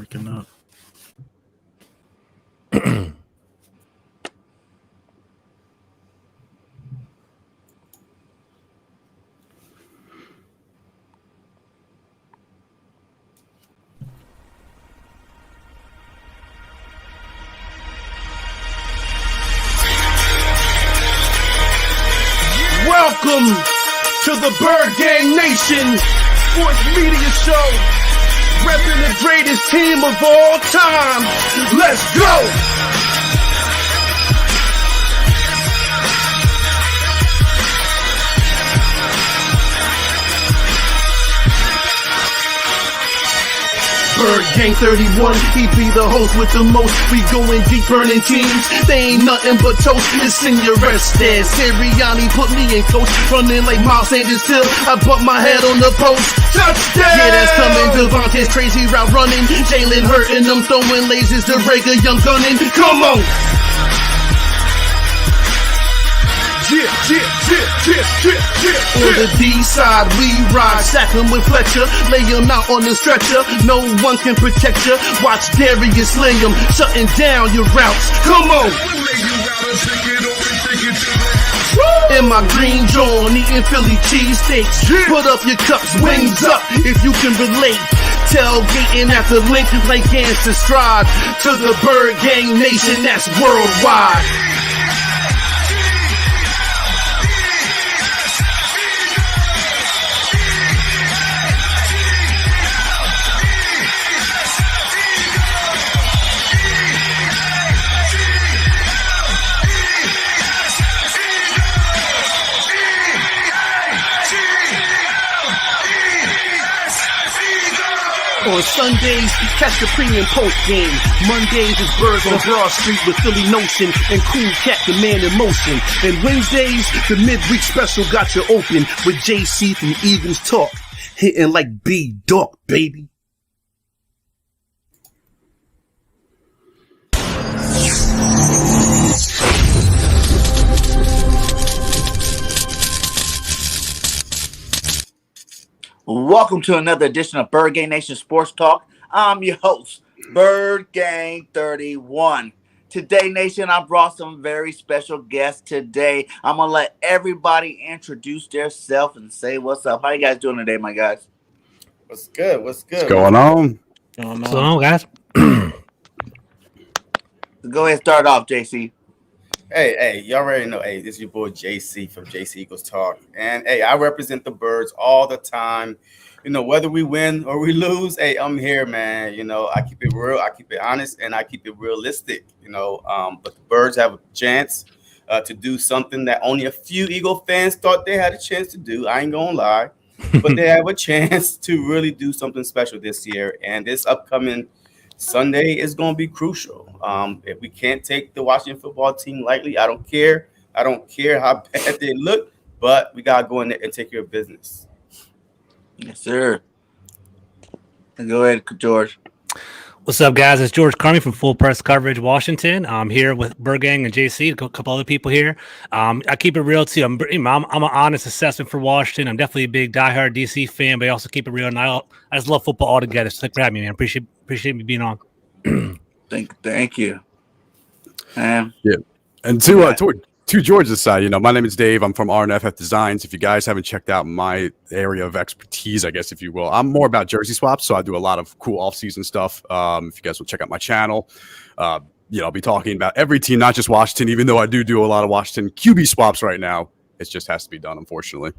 breaking up. Welcome to the Bird Gang Nation Sports Media Show, repping the greatest team of all time. Let's go! Bird Gang 31, he be the host with the most. We going deep, burning teams. They ain't nothing but toast. It's in your rest there. Sirianni put me in coach, running like Miles Sanders till I butt my head on the post. Touchdown! Yeah, that's coming. Devontae's crazy route running. Jalen hurting them, throwing lasers. The Rager Young gunning. Come on! On the D side, we ride, sack him with Fletcher, lay him out on the stretcher. No one can protect you. Watch Darius lay him, shutting down your routes. Come on! In my green John, eating Philly cheesesteaks. Put up your cups, wings up, if you can relate. Tailgating at the link like Gangsta Stride. To the Bird Gang Nation, that's worldwide. On Sundays, catch the pre and post game. Mondays is Birds on Broad Street with Philly Notion and Cool Cat, the man in motion. And Wednesdays, the midweek special got you open with JC from Eagles Talk. Hitting like B-Dog, baby. Welcome to another edition of Bird Gang Nation Sports Talk. I'm your host, Bird Gang 31. Today, Nation, I brought some very special guests today. I'm going to let everybody introduce themselves and say what's up. How you guys doing today, my guys? What's good? What's good? What's going on? What's going on, guys? Go ahead and start off, JC. Hey, you already know. Hey, this is your boy JC from JC Eagles Talk. And hey, I represent the Birds all the time. You know, whether we win or we lose, hey, I'm here, man. You know, I keep it real, I keep it honest, and I keep it realistic. You know, but the Birds have a chance to do something that only a few Eagle fans thought they had a chance to do. I ain't gonna lie, but they have a chance to really do something special this year. And this upcoming Sunday is going to be crucial. If we can't take the Washington football team lightly, I don't care. I don't care how bad they look, but we got to go in there and take care of business. Yes, sir. Go ahead, George. What's up, guys? It's George Carmi from Full Press Coverage, Washington. I'm here with Bird Gang and JC, a couple other people here. I keep it real, too. I'm an honest assessment for Washington. I'm definitely a big diehard DC fan, but I also keep it real. And I just love football altogether. So thanks for having me, man. Appreciate me being on. Thank you. Yeah. And to George's side, you know, my name is Dave. I'm from RNFF Designs. If you guys haven't checked out my area of expertise, I guess, if you will, I'm more about jersey swaps. So I do a lot of cool off-season stuff. If you guys will check out my channel, you know, I'll be talking about every team, not just Washington, even though I do a lot of Washington QB swaps right now. It just has to be done, unfortunately.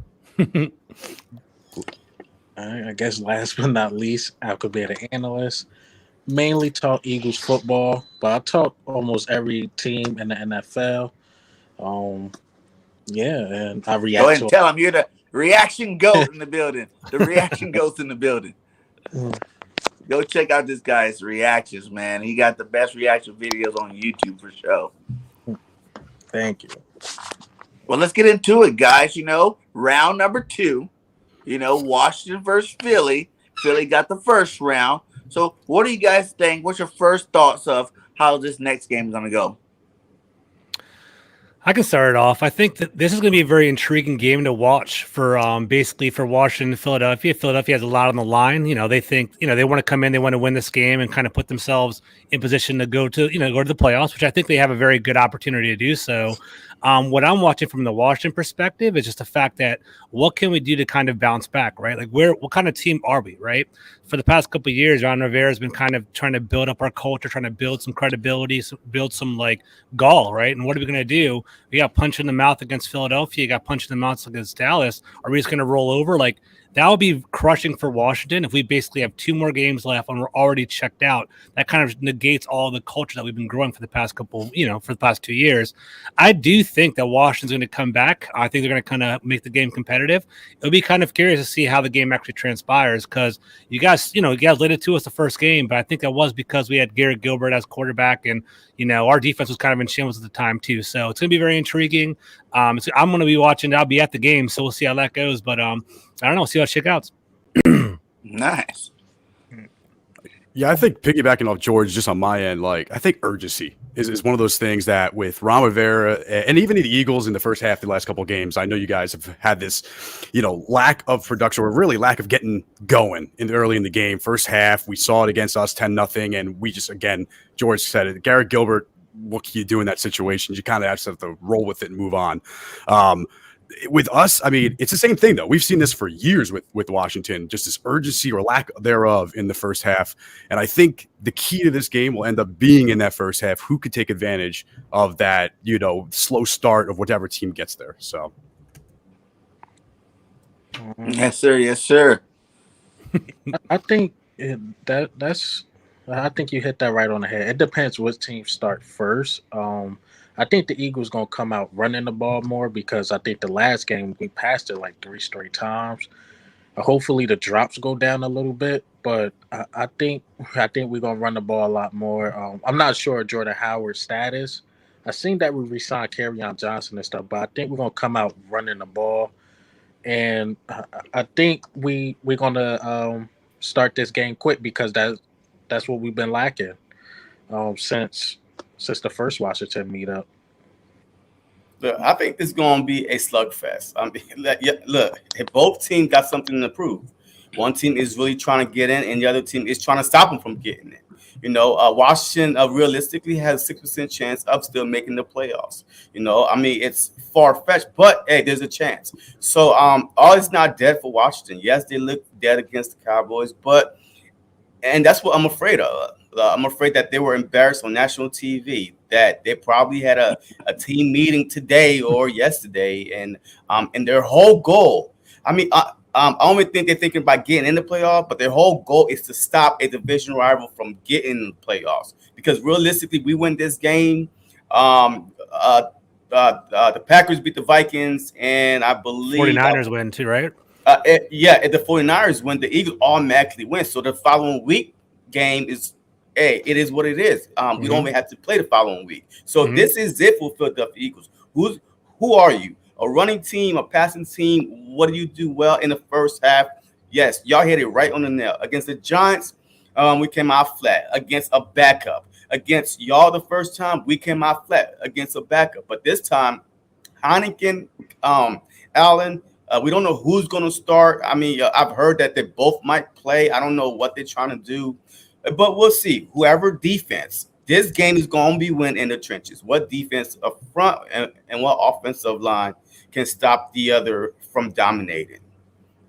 I guess last but not least, I could be an analyst. Mainly talk Eagles football, but I talk almost every team in the NFL. Yeah, and I react. Go ahead and tell them you're the reaction goat in the building. The reaction goat's in the building. Go check out this guy's reactions, man. He got the best reaction videos on YouTube for sure. Thank you. Well, let's get into it, guys. You know, round number 2. You know, Washington versus Philly. Philly got the first round. So what do you guys think? What's your first thoughts of how this next game is going to go? I can start it off. I think that this is going to be a very intriguing game to watch for basically for Washington and Philadelphia. Philadelphia has a lot on the line. They think, they want to come in, they want to win this game and kind of put themselves in position to go to the playoffs, which I think they have a very good opportunity to do so. What I'm watching from the Washington perspective is just the fact that what can we do to kind of bounce back, right? Like what kind of team are we, right? For the past couple of years, Ron Rivera has been kind of trying to build up our culture, trying to build some credibility, build some like gall, right? And what are we going to do? We got punched in the mouth against Philadelphia, you got punched in the mouth against Dallas. Are we just going to roll over? Like that would be crushing for Washington if we basically have 2 more games left and we're already checked out. That kind of negates all the culture that we've been growing for the past couple, for the past 2 years. I do think that Washington's going to come back. I think they're going to kind of make the game competitive. It'll be kind of curious to see how the game actually transpires because you guys laid it to us the first game, but I think that was because we had Garrett Gilbert as quarterback and, our defense was kind of in shambles at the time too. So it's going to be very intriguing. I'm going to be watching. I'll be at the game, so we'll see how that goes. But I don't know. See how it shakes out. Nice. Yeah, I think piggybacking off George, just on my end, like I think urgency is one of those things that with Ron Rivera and even the Eagles in the first half, the last couple of games, I know you guys have had this, lack of production or really lack of getting going early in the game. First half, we saw it against us 10-0, and we just George said it. Garrett Gilbert, what can you do in that situation? You kind of have to roll with it and move on. With us, I mean, it's the same thing, though. We've seen this for years with Washington, just this urgency or lack thereof in the first half. And I think the key to this game will end up being in that first half, who could take advantage of that, slow start of whatever team gets there. So. Yes, sir. Yes, sir. I think I think you hit that right on the head. It depends which team start first. I think the Eagles going to come out running the ball more because I think the last game we passed it like 3 straight times. Hopefully the drops go down a little bit, but I think we're going to run the ball a lot more. I'm not sure of Jordan Howard's status. I seen that we re-signed Kerryon Johnson and stuff, but I think we're going to come out running the ball. And I think we're going to start this game quick because that's what we've been lacking since the first Washington meetup. Look, I think this is going to be a slugfest. I mean, look, both teams got something to prove. One team is really trying to get in, and the other team is trying to stop them from getting in. Washington realistically has a 6% chance of still making the playoffs. I mean, it's far-fetched, but, hey, there's a chance. So all is not dead for Washington. Yes, they look dead against the Cowboys, and that's what I'm afraid of. I'm afraid that they were embarrassed on national TV, that they probably had a team meeting today or yesterday, and their whole goal, I only think they're thinking about getting in the playoff, but their whole goal is to stop a division rival from getting in the playoffs. Because realistically, we win this game. The Packers beat the Vikings, and I believe 49ers win too, right? If the 49ers win, the Eagles automatically win. So the following week game is, it is what it is. We don't even have to play the following week. So this is it for Philadelphia Eagles. Who are you? A running team, a passing team? What do you do well in the first half? Yes, y'all hit it right on the nail. Against the Giants, we came out flat. Against a backup. Against y'all the first time, we came out flat against a backup. But this time, Heineken, Allen, we don't know who's going to start. I mean, I've heard that they both might play. I don't know what they're trying to do. But we'll see. Whoever defense, this game is going to be win in the trenches. What defense up front and what offensive line can stop the other from dominating?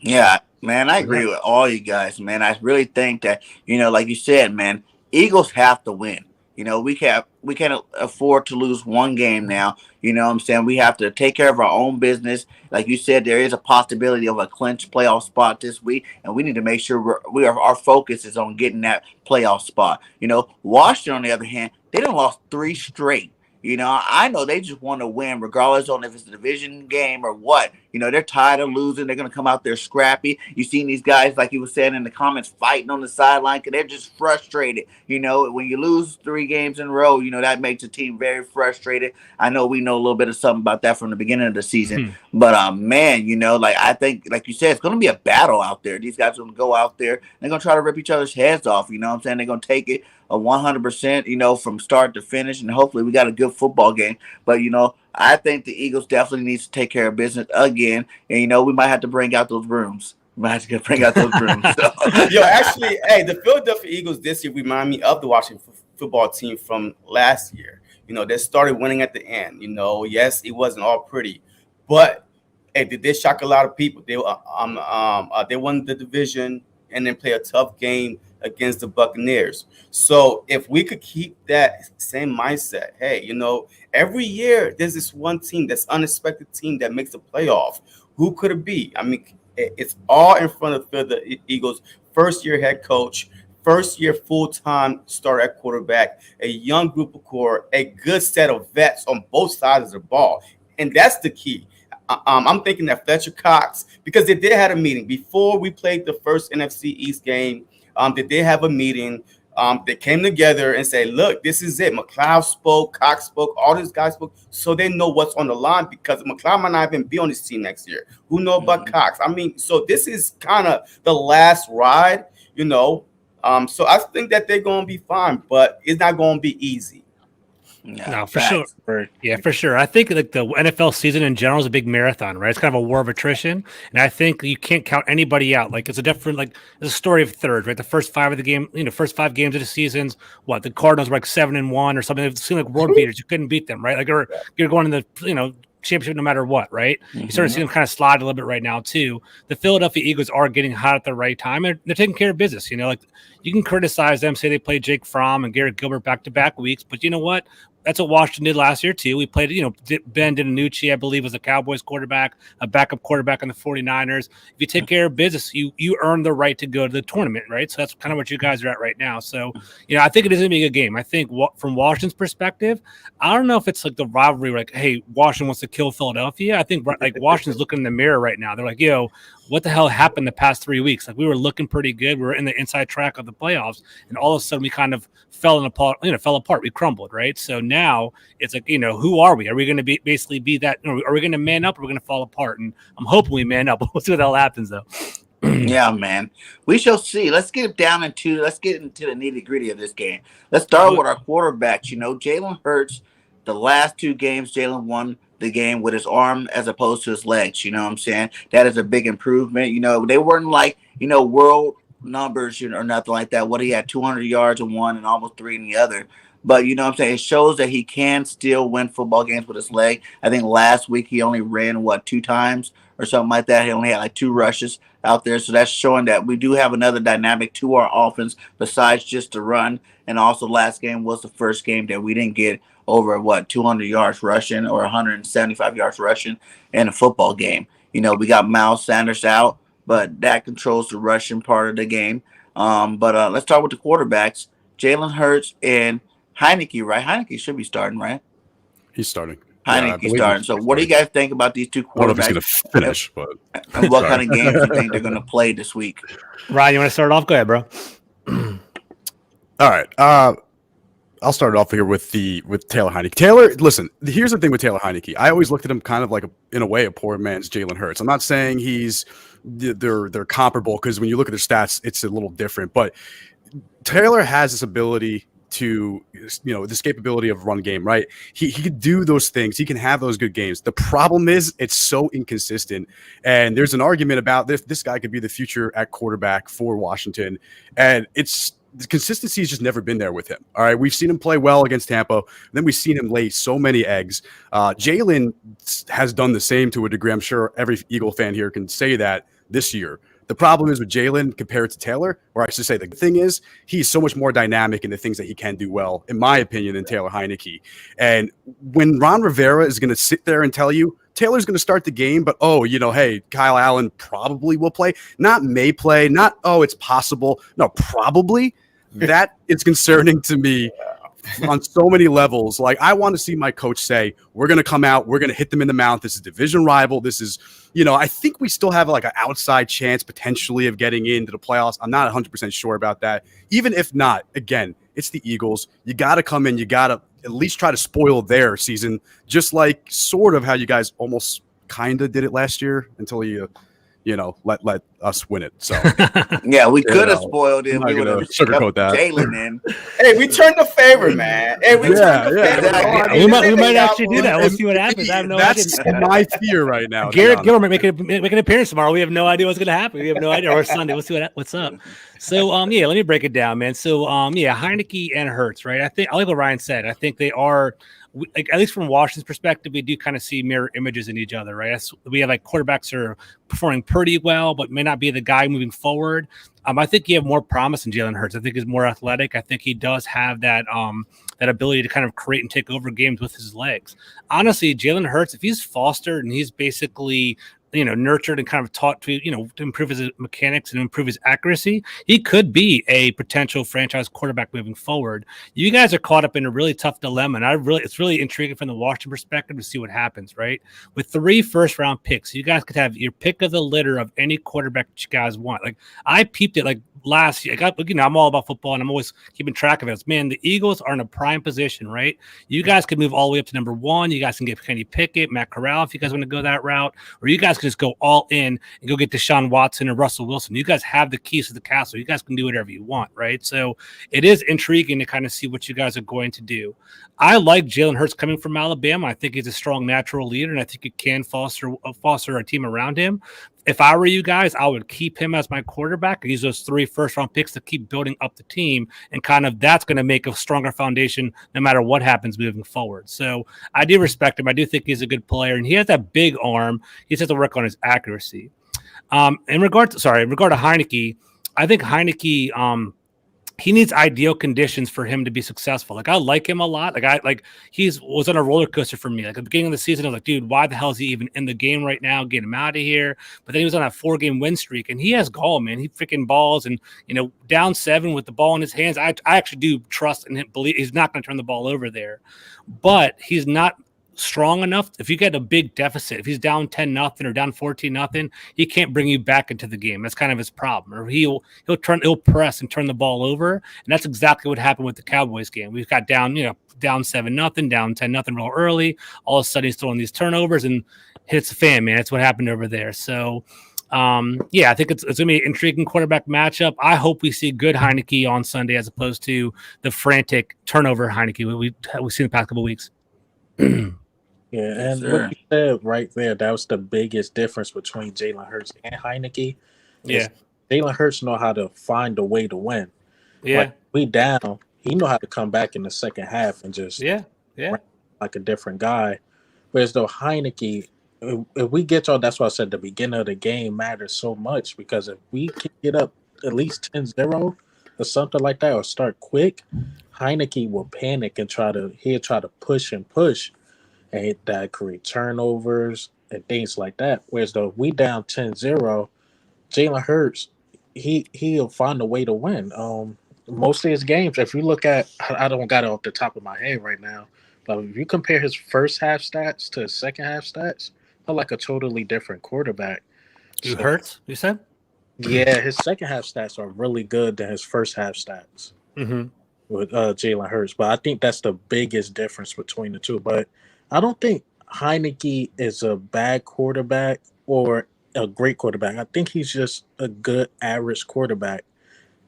Yeah, man, I agree with all you guys, man. I really think that, like you said, man, Eagles have to win. We can't afford to lose one game now. You know what I'm saying? We have to take care of our own business. Like you said, there is a possibility of a clinch playoff spot this week, and we need to make sure our focus is on getting that playoff spot. Washington, on the other hand, they done lost 3 straight. I know they just want to win regardless on if it's a division game or what. They're tired of losing. They're going to come out there scrappy. You've seen these guys, like you were saying in the comments, fighting on the sideline because they're just frustrated. When you lose 3 games in a row, that makes the team very frustrated. I know we know a little bit of something about that from the beginning of the season. But, man, I think, like you said, it's going to be a battle out there. These guys are going to go out there. They're going to try to rip each other's heads off. You know what I'm saying? They're going to take it 100%, from start to finish. And hopefully we got a good good football game. But, I think the Eagles definitely need to take care of business again. And, we might have to bring out those brooms. We might have to bring out those brooms. So. Yo, actually, hey, the Philadelphia Eagles this year remind me of the Washington football team from last year. They started winning at the end. Yes, it wasn't all pretty, but hey, did they shock a lot of people? They won the division and then play a tough game against the Buccaneers. So if we could keep that same mindset, hey, every year there's this one team, that's unexpected team that makes the playoff. Who could it be? I mean, it's all in front of the Eagles. First-year head coach, first-year full-time starter at quarterback, a young group of core, a good set of vets on both sides of the ball, and that's the key. I'm thinking that Fletcher Cox, because they did have a meeting before we played the first NFC East game. They did have a meeting. They came together and said, look, this is it. McLeod spoke, Cox spoke, all these guys spoke, so they know what's on the line, because McLeod might not even be on this team next year. Who knows about Cox? I mean, so this is kind of the last ride, So I think that they're going to be fine, but it's not going to be easy. No, for sure. Yeah, for sure. I think like the NFL season in general is a big marathon, right? It's kind of a war of attrition, and I think you can't count anybody out. Like it's a story of thirds, right? The first 5 of the game, first 5 games of the seasons. What the Cardinals were like 7-1 or something. It seemed like world beaters. You couldn't beat them, right? Like you're going in the championship no matter what, right? You start to see them kind of slide a little bit right now too. The Philadelphia Eagles are getting hot at the right time, and they're taking care of business. Like you can criticize them, say they played Jake Fromm and Garrett Gilbert back-to-back weeks, but you know what? That's what Washington did last year too. We played, Ben DiNucci, I believe, was a Cowboys quarterback, a backup quarterback on the 49ers. If you take care of business, you earn the right to go to the tournament, right? So that's kind of what you guys are at right now. So, I think it is going to be a good game. I think from Washington's perspective, I don't know if it's like the rivalry, like, hey, Washington wants to kill Philadelphia. I think like Washington's looking in the mirror right now. They're like, what the hell happened the past 3 weeks? Like we were looking pretty good. We were in the inside track of the playoffs, and all of a sudden we kind of fell apart. We crumbled, right? So now it's like, who are we? Are we going to basically be that? Are we going to man up? Or are we going to fall apart? And I'm hoping we man up. We'll see what the hell happens, though. Yeah, man. We shall see. Let's get into the nitty gritty of this game. Let's start with our quarterbacks. Jalen Hurts. The last 2 games, Jalen won the game with his arm as opposed to his legs. You know what I'm saying? That is a big improvement. They weren't like, world numbers or nothing like that. What he had 200 yards in one and almost 3 in the other. But you know what I'm saying? It shows that he can still win football games with his leg. I think last week he only ran 2 times or something like that. He only had like 2 rushes out there. So that's showing that we do have another dynamic to our offense besides just the run. And also last game was the first game that we didn't get over 200 yards rushing or 175 yards rushing in a football game. We got Miles Sanders out, but that controls the rushing part of the game. But let's start with the quarterbacks. Jalen Hurts and Heineke, right? Heineke should be starting, right? He's starting. Heineke's starting. So what do you guys think about these 2 quarterbacks? I don't know if he's going to finish, but and what kind of games do you think they're going to play this week? Ryan, you want to start off? Go ahead, bro. All right. I'll start it off here with Taylor Heineke. Taylor, listen, here's the thing with Taylor Heineke. I always looked at him kind of like in a way a poor man's Jalen Hurts. I'm not saying they're comparable, because when you look at their stats, it's a little different. But Taylor has this ability to, this capability of run game, right? He can do those things. He can have those good games. The problem is it's so inconsistent. And there's an argument about this guy could be the future at quarterback for Washington. And the consistency has just never been there with him. All right. We've seen him play well against Tampa. Then we've seen him lay so many eggs. Jalen has done the same to a degree. I'm sure every Eagle fan here can say that this year. The problem is with Jalen compared to Taylor, or I should say the thing is he's so much more dynamic in the things that he can do well, in my opinion, than Taylor Heineke. And when Ron Rivera is going to sit there and tell you Taylor's going to start the game, but, hey, Kyle Allen probably will play, not may play, not, it's possible. No, probably. That is concerning to me on so many levels. Like, I want to see my coach say, we're going to come out, we're going to hit them in the mouth. This is a division rival. This is, I think we still have like an outside chance potentially of getting into the playoffs. I'm not 100% sure about that. Even if not, again, it's the Eagles. You got to come in. You got to at least try to spoil their season, just like sort of how you guys almost kind of did it last year until you let us win it. So yeah, we could have know, spoiled it. I'm not We would gonna have sugarcoat that. Jalen in. Hey, we turned the favor, man. Hey, we turned the favor. exactly. We might actually do that. We'll see what happens. I have no idea. That's my fear right now. Garrett Gilbert make an appearance tomorrow. We have no idea what's going to happen. We have no idea. Or Sunday. We'll see what's up. So yeah, let me break it down, man. So yeah, Heineke and Hurts, right? I like what Ryan said. I think they are. Like, at least from Washington's perspective, we do kind of see mirror images in each other, right? We have like quarterbacks are performing pretty well, but may not be the guy moving forward. I think you have more promise in Jalen Hurts. I think he's more athletic. I think he does have that that ability to kind of create and take over games with his legs. Honestly, Jalen Hurts, if he's fostered and he's basically nurtured and kind of taught to, to improve his mechanics and improve his accuracy, he could be a potential franchise quarterback moving forward. You guys are caught up in a really tough dilemma, and it's really intriguing from the Washington perspective to see what happens, right? With 3 first-round picks, you guys could have your pick of the litter of any quarterback that you guys want. Like, I peeped it like last year. I'm all about football, and I'm always keeping track of it. Man, the Eagles are in a prime position, right? You guys could move all the way up to number 1. You guys can get Kenny Pickett, Matt Corral, if you guys want to go that route, or you guys can just go all in and go get Deshaun Watson or Russell Wilson. You guys have the keys to the castle. You guys can do whatever you want, right? So it is intriguing to kind of see what you guys are going to do. I like Jalen Hurts coming from Alabama. I think he's a strong natural leader, and I think you can foster a team around him. If I were you guys, I would keep him as my quarterback and use those 3 first-round picks to keep building up the team, and kind of that's going to make a stronger foundation no matter what happens moving forward. So I do respect him. I do think he's a good player, and he has that big arm. He just has to work on his accuracy. In regard to Heineke, I think Heineke he needs ideal conditions for him to be successful. Like, I like him a lot. He was on a roller coaster for me. Like, at the beginning of the season, I was like, dude, why the hell is he even in the game right now? Get him out of here. But then he was on a 4-game win streak, and he has gall, man. He freaking balls, and down 7 with the ball in his hands. I actually do trust and believe he's not going to turn the ball over there, but he's not strong enough. If you get a big deficit, if he's down 10-0 or down 14-0, he can't bring you back into the game. That's kind of his problem. Or he'll press and turn the ball over, and that's exactly what happened with the Cowboys game. We've got down 7-0, down 10-0 real early. All of a sudden he's throwing these turnovers and hits the fan, man. That's what happened over there. So yeah, I think it's gonna be an intriguing quarterback matchup. I hope we see good Heineke on Sunday as opposed to the frantic turnover Heineke we've seen the past couple of weeks. Yeah, and what you said right there, that was the biggest difference between Jalen Hurts and Heineke. Yeah. Jalen Hurts know how to find a way to win. Yeah. Like, we down, he know how to come back in the second half and just like a different guy. Whereas though Heineke, if we get y'all, that's why I said the beginning of the game matters so much, because if we can get up at least 10-0 or something like that, or start quick, Heineke will panic and try to push and push. And that create turnovers and things like that. Whereas though we down 10-0, Jalen Hurts, he'll find a way to win. Most of his games, if you look at, I don't got it off the top of my head right now, but if you compare his first half stats to his second half stats, they're like a totally different quarterback. Hurts, you said? Yeah, his second half stats are really good than his first half stats with Jalen Hurts. But I think that's the biggest difference between the two. But I don't think Heineke is a bad quarterback or a great quarterback. I think he's just a good average quarterback.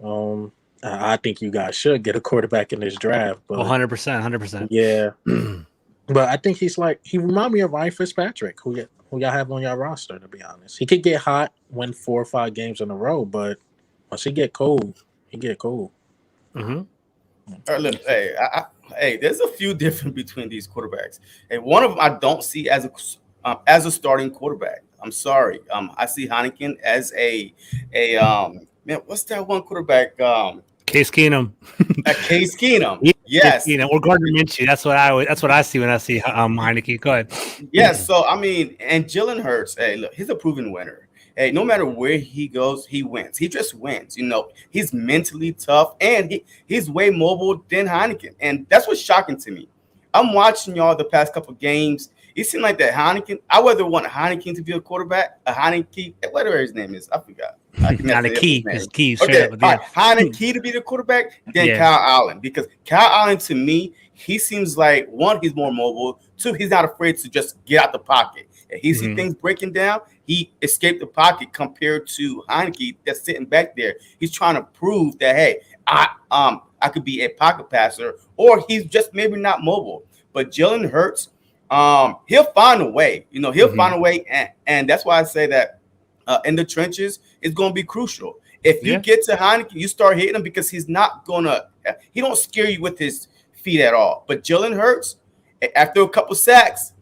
I think you guys should get a quarterback in this draft. But 100%. Yeah. But I think he reminds me of Ryan Fitzpatrick, who y'all have on your roster, to be honest. He could get hot, win 4 or 5 games in a row, but once he get cold, he get cold. All right, look, hey, there's a few different between these quarterbacks. Hey, one of them I don't see as a starting quarterback. I'm sorry. I see Heineken as a man. What's that one quarterback? Case Keenum. Case Keenum. Yes. Or Gardner Minshew. That's what I see when I see Heineke. Go ahead. Yes. So I mean, and Jalen Hurts. Hey, look, he's a proven winner. Hey, no matter where he goes, he wins. He just wins. He's mentally tough, and he's way mobile than Heineken. And that's what's shocking to me. I'm watching y'all the past couple of games. It seemed like that Heineken. I whether want Heineken to be a quarterback, Heineke, whatever his name is, I forgot. Heineke is key. Okay, Heineke to be the quarterback, then Kyle Allen, because Kyle Allen to me, he seems like 1, he's more mobile. 2, he's not afraid to just get out the pocket. If he see things breaking down, he escaped the pocket compared to Heineke that's sitting back there. He's trying to prove that, hey, I could be a pocket passer, or he's just maybe not mobile. But Jalen Hurts, he'll find a way. He'll find a way, and that's why I say that in the trenches is going to be crucial. If you get to Heineke, you start hitting him because he don't scare you with his feet at all. But Jalen Hurts, after a couple sacks,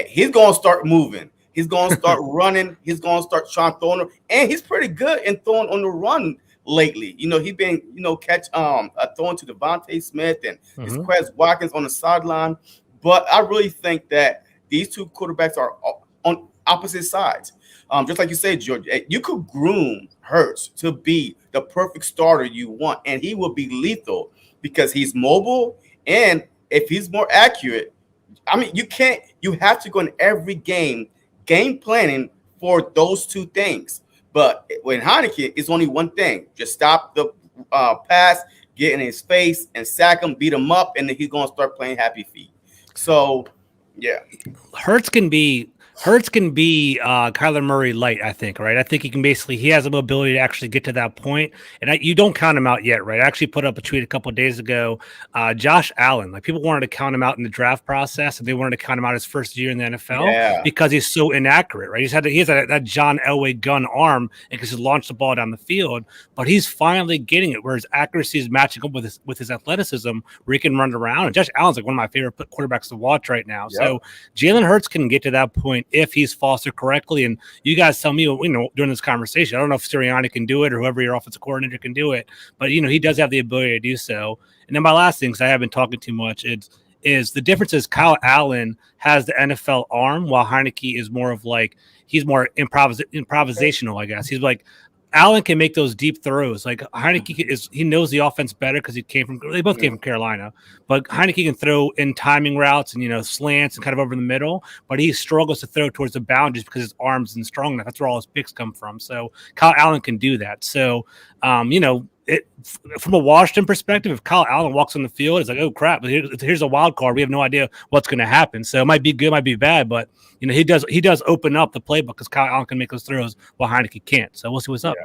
he's going to start moving. He's going to start running. He's going to start trying throwing, and he's pretty good in throwing on the run lately. He's been, throwing to Devontae Smith and his Quez Watkins on the sideline. But I really think that these two quarterbacks are on opposite sides. Just like you said, George, you could groom Hurts to be the perfect starter you want, and he will be lethal because he's mobile, and if he's more accurate, I mean, you have to go in every game planning for those two things. But when Heineke, it's only one thing: just stop the pass, get in his face, and sack him, beat him up, and then he's gonna start playing happy feet. So, yeah, Hurts can be Kyler Murray light, I think, right? I think he has the ability to actually get to that point, and you don't count him out yet, right? I actually put up a tweet a couple of days ago. Josh Allen, like people wanted to count him out in the draft process, and they wanted to count him out his first year in the NFL because he's so inaccurate, right? He has that John Elway gun arm and can just launch the ball down the field, but he's finally getting it where his accuracy is matching up with his athleticism, where he can run around. And Josh Allen's like one of my favorite quarterbacks to watch right now. Yep. So Jalen Hurts can get to that point if he's fostered correctly. And you guys tell me, during this conversation, I don't know if Sirianni can do it or whoever your offensive coordinator can do it, but he does have the ability to do so. And then my last thing, because I haven't been talking too much, is the difference is Kyle Allen has the NFL arm, while Heineke is more of like, he's more improvisational, I guess. He's like, Allen can make those deep throws. Like Heineke he knows the offense better because they both came from Carolina. But Heineke can throw in timing routes and slants and kind of over the middle, but he struggles to throw towards the boundaries because his arms isn't strong enough. That's where all his picks come from. So Kyle Allen can do that. So from a Washington perspective, if Kyle Allen walks on the field, it's like, oh crap, here's a wild card. We have no idea what's going to happen. So it might be good, might be bad, but he does open up the playbook because Kyle Allen can make those throws while Heineke can't. So we'll see what's up.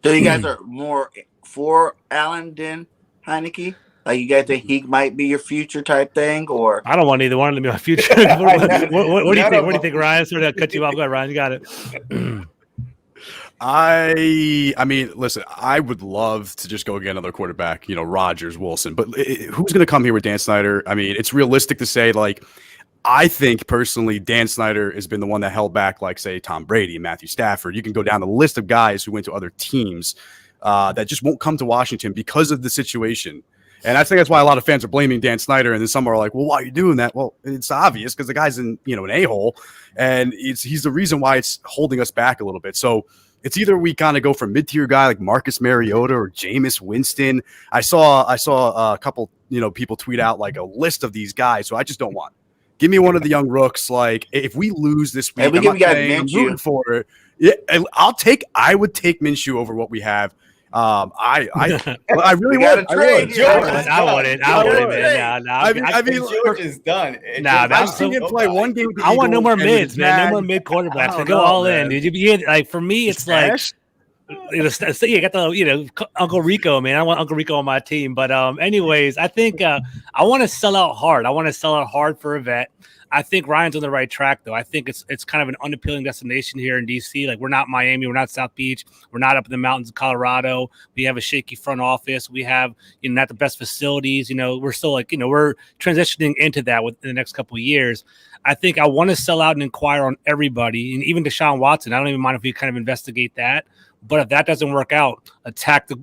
So you guys are more for Allen than Heineke? Like you guys think he might be your future type thing, or I don't want either one of them to be my future. what do you think? What do you think, Ryan? Sorry to cut you off. Go ahead, Ryan. You got it. I mean, listen, I would love to just go get another quarterback, Rodgers, Wilson, but who's going to come here with Dan Snyder? I mean, it's realistic to say, like, I think personally, Dan Snyder has been the one that held back, like, say, Tom Brady and Matthew Stafford. You can go down the list of guys who went to other teams that just won't come to Washington because of the situation. And I think that's why a lot of fans are blaming Dan Snyder, and then some are like, well, why are you doing that? Well, it's obvious because the guy's in, an a-hole, and he's the reason why it's holding us back a little bit. So it's either we kind of go for mid-tier guy like Marcus Mariota or Jameis Winston. I saw a couple, people tweet out like a list of these guys, so I just don't want. Give me one of the young rooks. Like if we lose this week, I'm rooting for it. Yeah, I would take Minshew over what we have. I really would. I wouldn't, man. I mean, George is done. I've seen him play one game. I want no more mids, man. No more mid quarterbacks. Go all in, dude. Like for me, it's like. You got the Uncle Rico, man. I want Uncle Rico on my team. But anyways, I think I want to sell out hard. I want to sell out hard for a vet. I think Ryan's on the right track, though. I think it's kind of an unappealing destination here in DC. Like we're not Miami, we're not South Beach, we're not up in the mountains of Colorado. We have a shaky front office. We have not the best facilities. We're still like we're transitioning into that within the next couple of years. I think I want to sell out and inquire on everybody, and even Deshaun Watson. I don't even mind if we kind of investigate that. But if that doesn't work out, attack the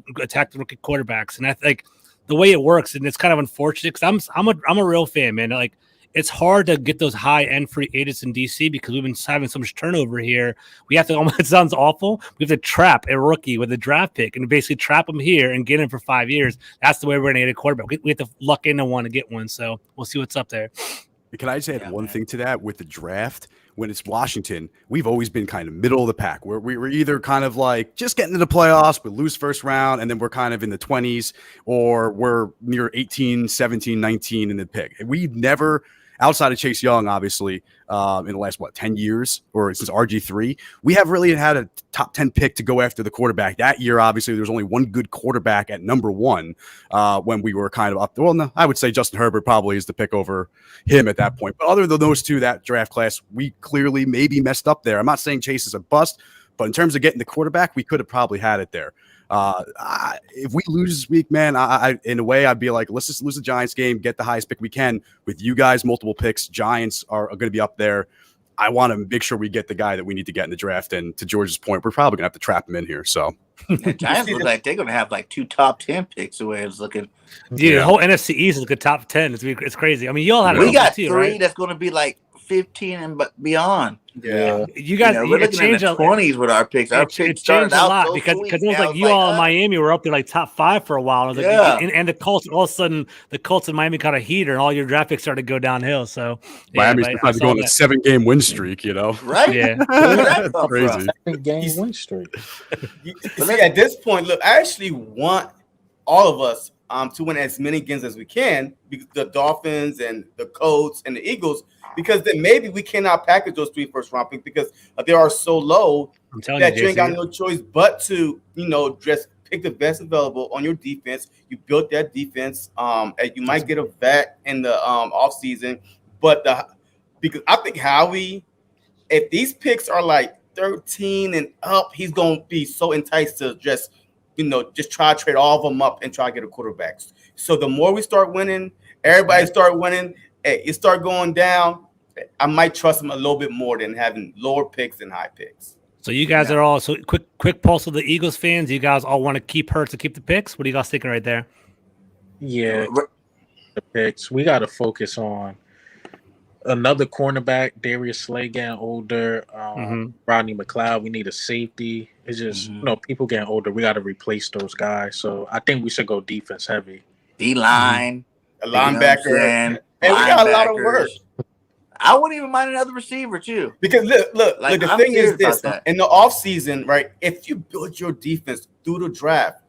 rookie quarterbacks. And I think the way it works, and it's kind of unfortunate because I'm a real fan, man. Like it's hard to get those high end free agents in DC because we've been having so much turnover here. We have to. It sounds awful. We have to trap a rookie with a draft pick and basically trap him here and get him for 5 years. That's the way we're going to get a quarterback. We have to luck into one to get one. So we'll see what's up there. Can I just add one thing to that with the draft? When it's Washington, we've always been kind of middle of the pack where we're either kind of like just getting to the playoffs, but lose first round, and then we're kind of in the 20s, or we're near 18, 17, 19 in the pick. We've never, outside of Chase Young, obviously, in the last, 10 years or since RG3, we have really had a top 10 pick to go after the quarterback. That year, obviously, there was only one good quarterback at number 1 when we were kind of up. Well, no, I would say Justin Herbert probably is the pick over him at that point. But other than those two, that draft class, we clearly maybe messed up there. I'm not saying Chase is a bust, but in terms of getting the quarterback, we could have probably had it there. If we lose this week, man, I in a way, I'd be like, let's just lose the Giants game, get the highest pick we can. With you guys, multiple picks, Giants are going to be up there. I want to make sure we get the guy that we need to get in the draft. And to George's point, we're probably going to have to trap him in here. So the Giants look like they're going to have like 2 top 10 picks the way it's looking. Dude, the whole NFC East is like a top 10. It's crazy. I mean, you all had we got 3 right? That's going to be like 15 and beyond. Yeah, you guys, we're looking in the 20s with our picks. Our picks started out a lot because it was like you all in Miami were up there like top 5 for a while. I was like, and the Colts, all of a sudden, the Colts in Miami caught a heater, and all your draft picks started to go downhill. So Miami's about to go on a 7-game win streak, right? Yeah, crazy 7-game win streak. See, at this point, look, I actually want all of us to win as many games as we can, because the Dolphins and the Colts and the Eagles, because then maybe we cannot package those 3 first-round picks because they are so low that you ain't got no choice but to, just pick the best available on your defense. You built that defense. And you might get a vet in the offseason, but because I think Howie, if these picks are like 13 and up, he's going to be so enticed to just try to trade all of them up and try to get a quarterback. So the more we start winning, everybody start winning, it start going down, I might trust him a little bit more than having lower picks and high picks. So you guys are all quick pulse of the Eagles fans. You guys all want to keep Hurts to keep the picks. What are you guys thinking right there? Yeah, the picks. We got to focus on another cornerback. Darius Slay getting older. Rodney McLeod. We need a safety. It's just people getting older. We got to replace those guys. So I think we should go defense heavy. D-line, a linebacker, and we got a lot of work. I wouldn't even mind another receiver too. Because look, the thing is this: in the offseason, right? If you build your defense through the draft,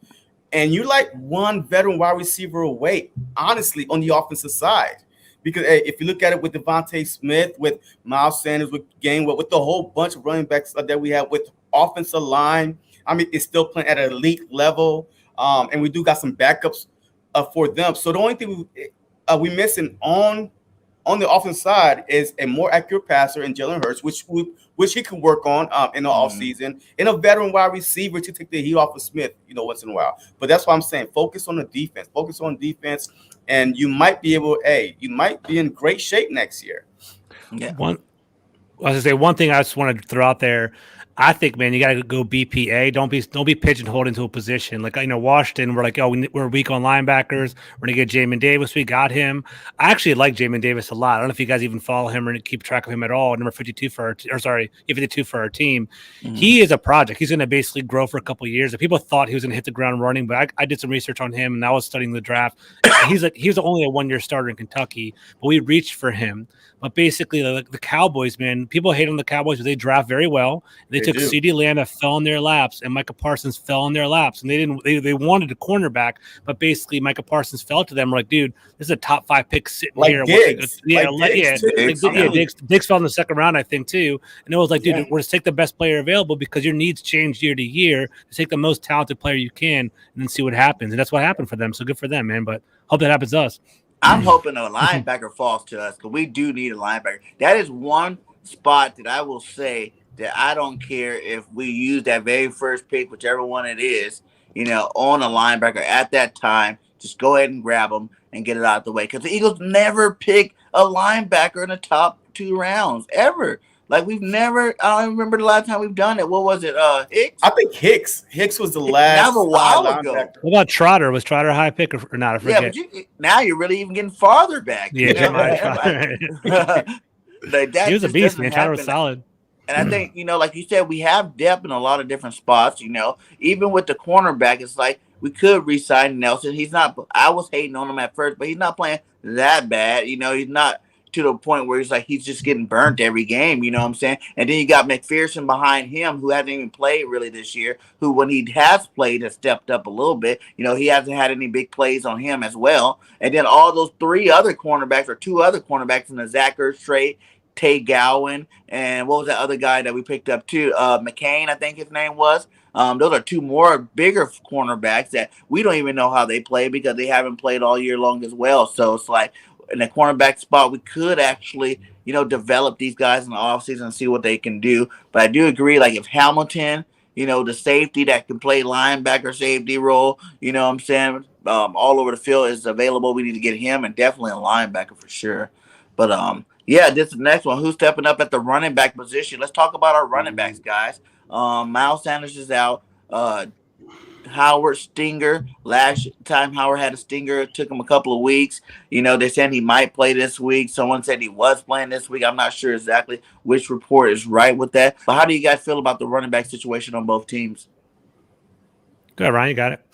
and you like one veteran wide receiver away, honestly, on the offensive side, because if you look at it with Devontae Smith, with Miles Sanders, with Gainwell, with the whole bunch of running backs that we have, with offensive line, I mean, it's still playing at an elite level, and we do got some backups for them. So the only thing we missing on the offensive side is a more accurate passer in Jalen Hurts, which he can work on in the offseason, and a veteran wide receiver to take the heat off of Smith, once in a while. But that's why I'm saying focus on the defense. Focus on defense, and you might be in great shape next year. Yeah. I was gonna say one thing I just wanted to throw out there. I think, man, you got to go BPA. Don't be pigeonholed into a position. Like, Washington, we're like, we're weak on linebackers. We're going to get Jamin Davis. We got him. I actually like Jamin Davis a lot. I don't know if you guys even follow him or keep track of him at all. Number 52 for 52 for our team. He is a project. He's going to basically grow for a couple of years. People thought he was going to hit the ground running, but I did some research on him, and I was studying the draft. He was only a 1-year starter in Kentucky, but we reached for him. But basically, the Cowboys, man, people hate on the Cowboys, but they draft very well. They took CeeDee Lamb that fell in their laps, and Micah Parsons fell in their laps. And they wanted a cornerback, but basically Micah Parsons fell to them. We're like, dude, this is a top 5 pick sitting like here. Diggs. Diggs fell in the second round, I think, too. And it was like, dude, we're just take the best player available because your needs change year to year. Just take the most talented player you can and then see what happens. And that's what happened for them. So good for them, man. But hope that happens to us. I'm hoping a linebacker falls to us because we do need a linebacker. That is one spot that I will say that I don't care if we use that very first pick, whichever one it is, on a linebacker at that time. Just go ahead and grab them and get it out of the way. Because the Eagles never pick a linebacker in the top 2 rounds, ever. Like, we've never – I don't remember the last time we've done it. What was it, Hicks? I think Hicks. Hicks was the last. That was a while ago. What about Trotter? Was Trotter a high pick or not? I forget. Yeah, but now you're really even getting farther back. Yeah, he was a beast, man. Trotter was solid. And I think, like you said, we have depth in a lot of different spots, Even with the cornerback, it's like we could re-sign Nelson. He's not – I was hating on him at first, but he's not playing that bad. He's not – to the point where he's just getting burnt every game, you know what I'm saying? And then you got McPherson behind him, who hasn't even played really this year, who when he has played has stepped up a little bit. You know, he hasn't had any big plays on him as well. And then all those two other cornerbacks in the Zach Ertz trade, Tay Gowan, and what was that other guy that we picked up too? McCain, I think his name was. Those are two more bigger cornerbacks that we don't even know how they play because they haven't played all year long as well. So it's like in the cornerback spot, we could actually, you know, develop these guys in the offseason and see what they can do. But I do agree, like if Hamilton, you know, the safety that can play linebacker safety role, you know what I'm saying, all over the field is available. We need to get him and definitely a linebacker for sure. But yeah, this is the next one. Who's stepping up at the running back position? Let's talk about our running backs, guys. Miles Sanders is out. Howard stinger. Last time Howard had a stinger, it took him a couple of weeks. You know, they said he might play this week. Someone said he was playing this week. I'm not sure exactly which report is right with that. But how do you guys feel about the running back situation on both teams? Go ahead, Ryan. You got it.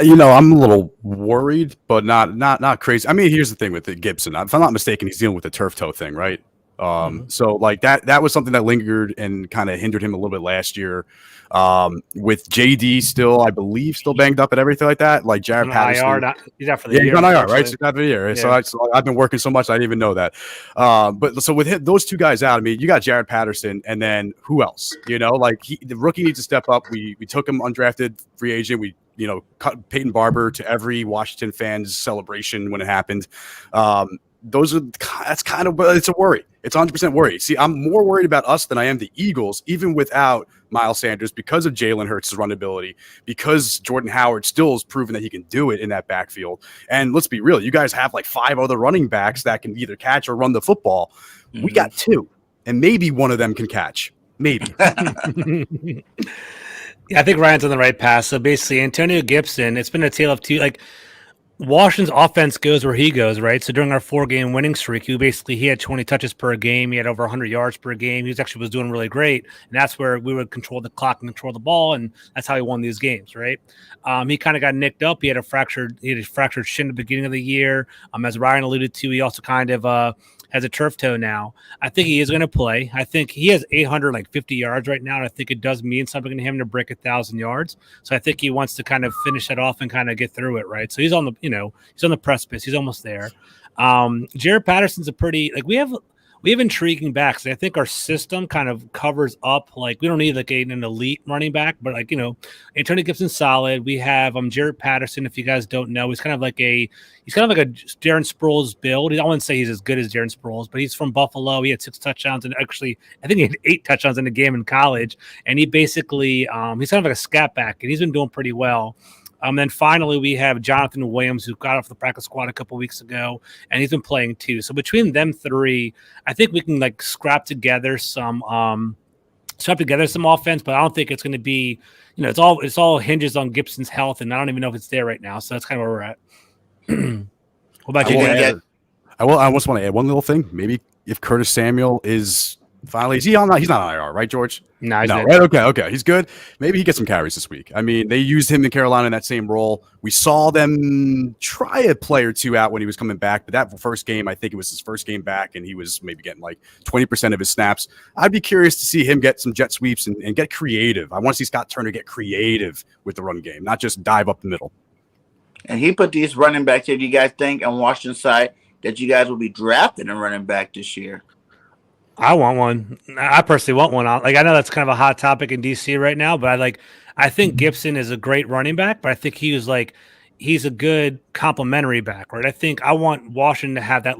You know, I'm a little worried, but not crazy. I mean, here's the thing with Gibson. If I'm not mistaken, he's dealing with the turf toe thing, right? So like that was something that lingered and kind of hindered him a little bit last year. With JD still, I believe, still banged up and everything like that. Like Jared Patterson, he's out for the year. He's on IR, right? He's out for the year. Yeah. So I've been working so much, I didn't even know that. But so with those two guys out, I mean, you got Jared Patterson, and then who else? You know, like the rookie needs to step up. We took him undrafted free agent. We cut Peyton Barber to every Washington fan's celebration when it happened. That's kind of, but it's a worry. It's 100% worry. See, I'm more worried about us than I am the Eagles, even without Miles Sanders, because of Jalen Hurts' run ability, because Jordan Howard still has proven that he can do it in that backfield. And let's be real, you guys have like 5 other running backs that can either catch or run the football. We got 2, and maybe one of them can catch. Maybe. Yeah, I think Ryan's on the right path. So basically, Antonio Gibson, it's been a tale of two. Like Washington's offense goes where he goes, right? So during our 4-game winning streak, he had 20 touches per game. He had over 100 yards per game. He was doing really great, and that's where we would control the clock and control the ball, and that's how he won these games, right? He kind of got nicked up. He had a fractured shin at the beginning of the year. As Ryan alluded to, he also kind of has a turf toe now. I think he is going to play. I think he has 850 yards right now, and I think it does mean something to him to break 1,000 yards. So I think he wants to kind of finish that off and kind of get through it, right? So he's on the precipice. He's almost there. Jared Patterson's a pretty we have intriguing backs. I think our system kind of covers up, like we don't need like an elite running back, but Antonio Gibson's solid. We have Jared Patterson. If you guys don't know, he's kind of like a Darren Sproles build. I wouldn't say he's as good as Darren Sproles, but he's from Buffalo. He had 6 touchdowns, and actually I think he had 8 touchdowns in the game in college. And he basically he's kind of like a scat back, and he's been doing pretty well. Then finally, we have Jonathan Williams, who got off the practice squad a couple weeks ago, and he's been playing too. So between them 3, I think we can scrap together some offense. But I don't think it's going to be, it's all hinges on Gibson's health, and I don't even know if it's there right now. So that's kind of where we're at. What about you? I just want to add one little thing. Maybe if Curtis Samuel is finally, he's not on IR, right, George? No, he's right? Okay, he's good. Maybe he gets some carries this week. I mean, they used him in Carolina in that same role. We saw them try a play or two out when he was coming back, but that first game, I think it was his first game back, and he was maybe getting like 20% of his snaps. I'd be curious to see him get some jet sweeps and get creative. I want to see Scott Turner get creative with the run game, not just dive up the middle. And he put these running backs here. Do you guys think on Washington side that you guys will be drafting a running back this year? I want one. I personally want one. I know that's kind of a hot topic in DC right now, but I think Gibson is a great running back, but I think he's a good complementary back, right? I think I want Washington to have that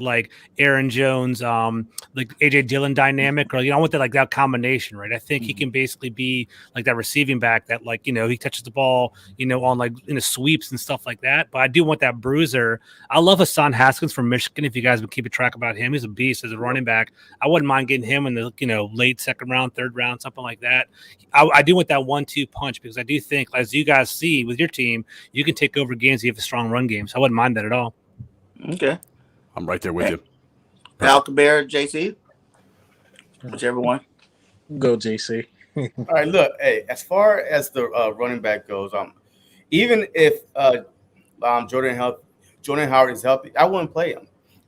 Aaron Jones, AJ Dillon dynamic, or I want that combination, right? I think he can basically be that receiving back that he touches the ball, on sweeps and stuff like that. But I do want that bruiser. I love Hassan Haskins from Michigan. If you guys would keep a track about him, he's a beast as a running back. I wouldn't mind getting him in the late 2nd round, 3rd round, something like that. I do want that 1-2 punch, because I do think, as you guys see with your team, you can take over games. You have a strong run game, so I wouldn't mind that at all. Okay, I'm right there with you. Alcaber, JC, whichever one. Go JC. All right, look, hey, as far as the running back goes, even if Jordan Howard is healthy, I wouldn't play him.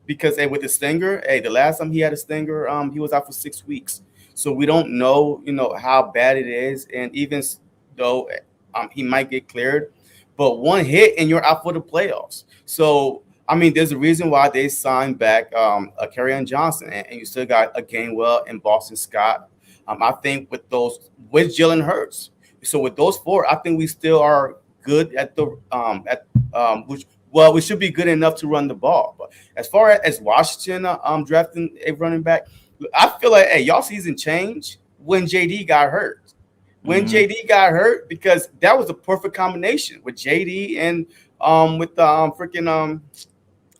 because with the stinger, the last time he had a stinger, he was out for 6 weeks. So we don't know, how bad it is. And even though he might get cleared, but one hit and you're out for the playoffs. So, I mean, there's a reason why they signed back Kerryon Johnson, and you still got a Gainwell and Boston Scott. I think with Jalen Hurts. So with those four, I think we still are good at we should be good enough to run the ball. But as far as Washington drafting a running back, I feel like y'all season changed when JD got hurt. JD got hurt, because that was a perfect combination with JD and with the freaking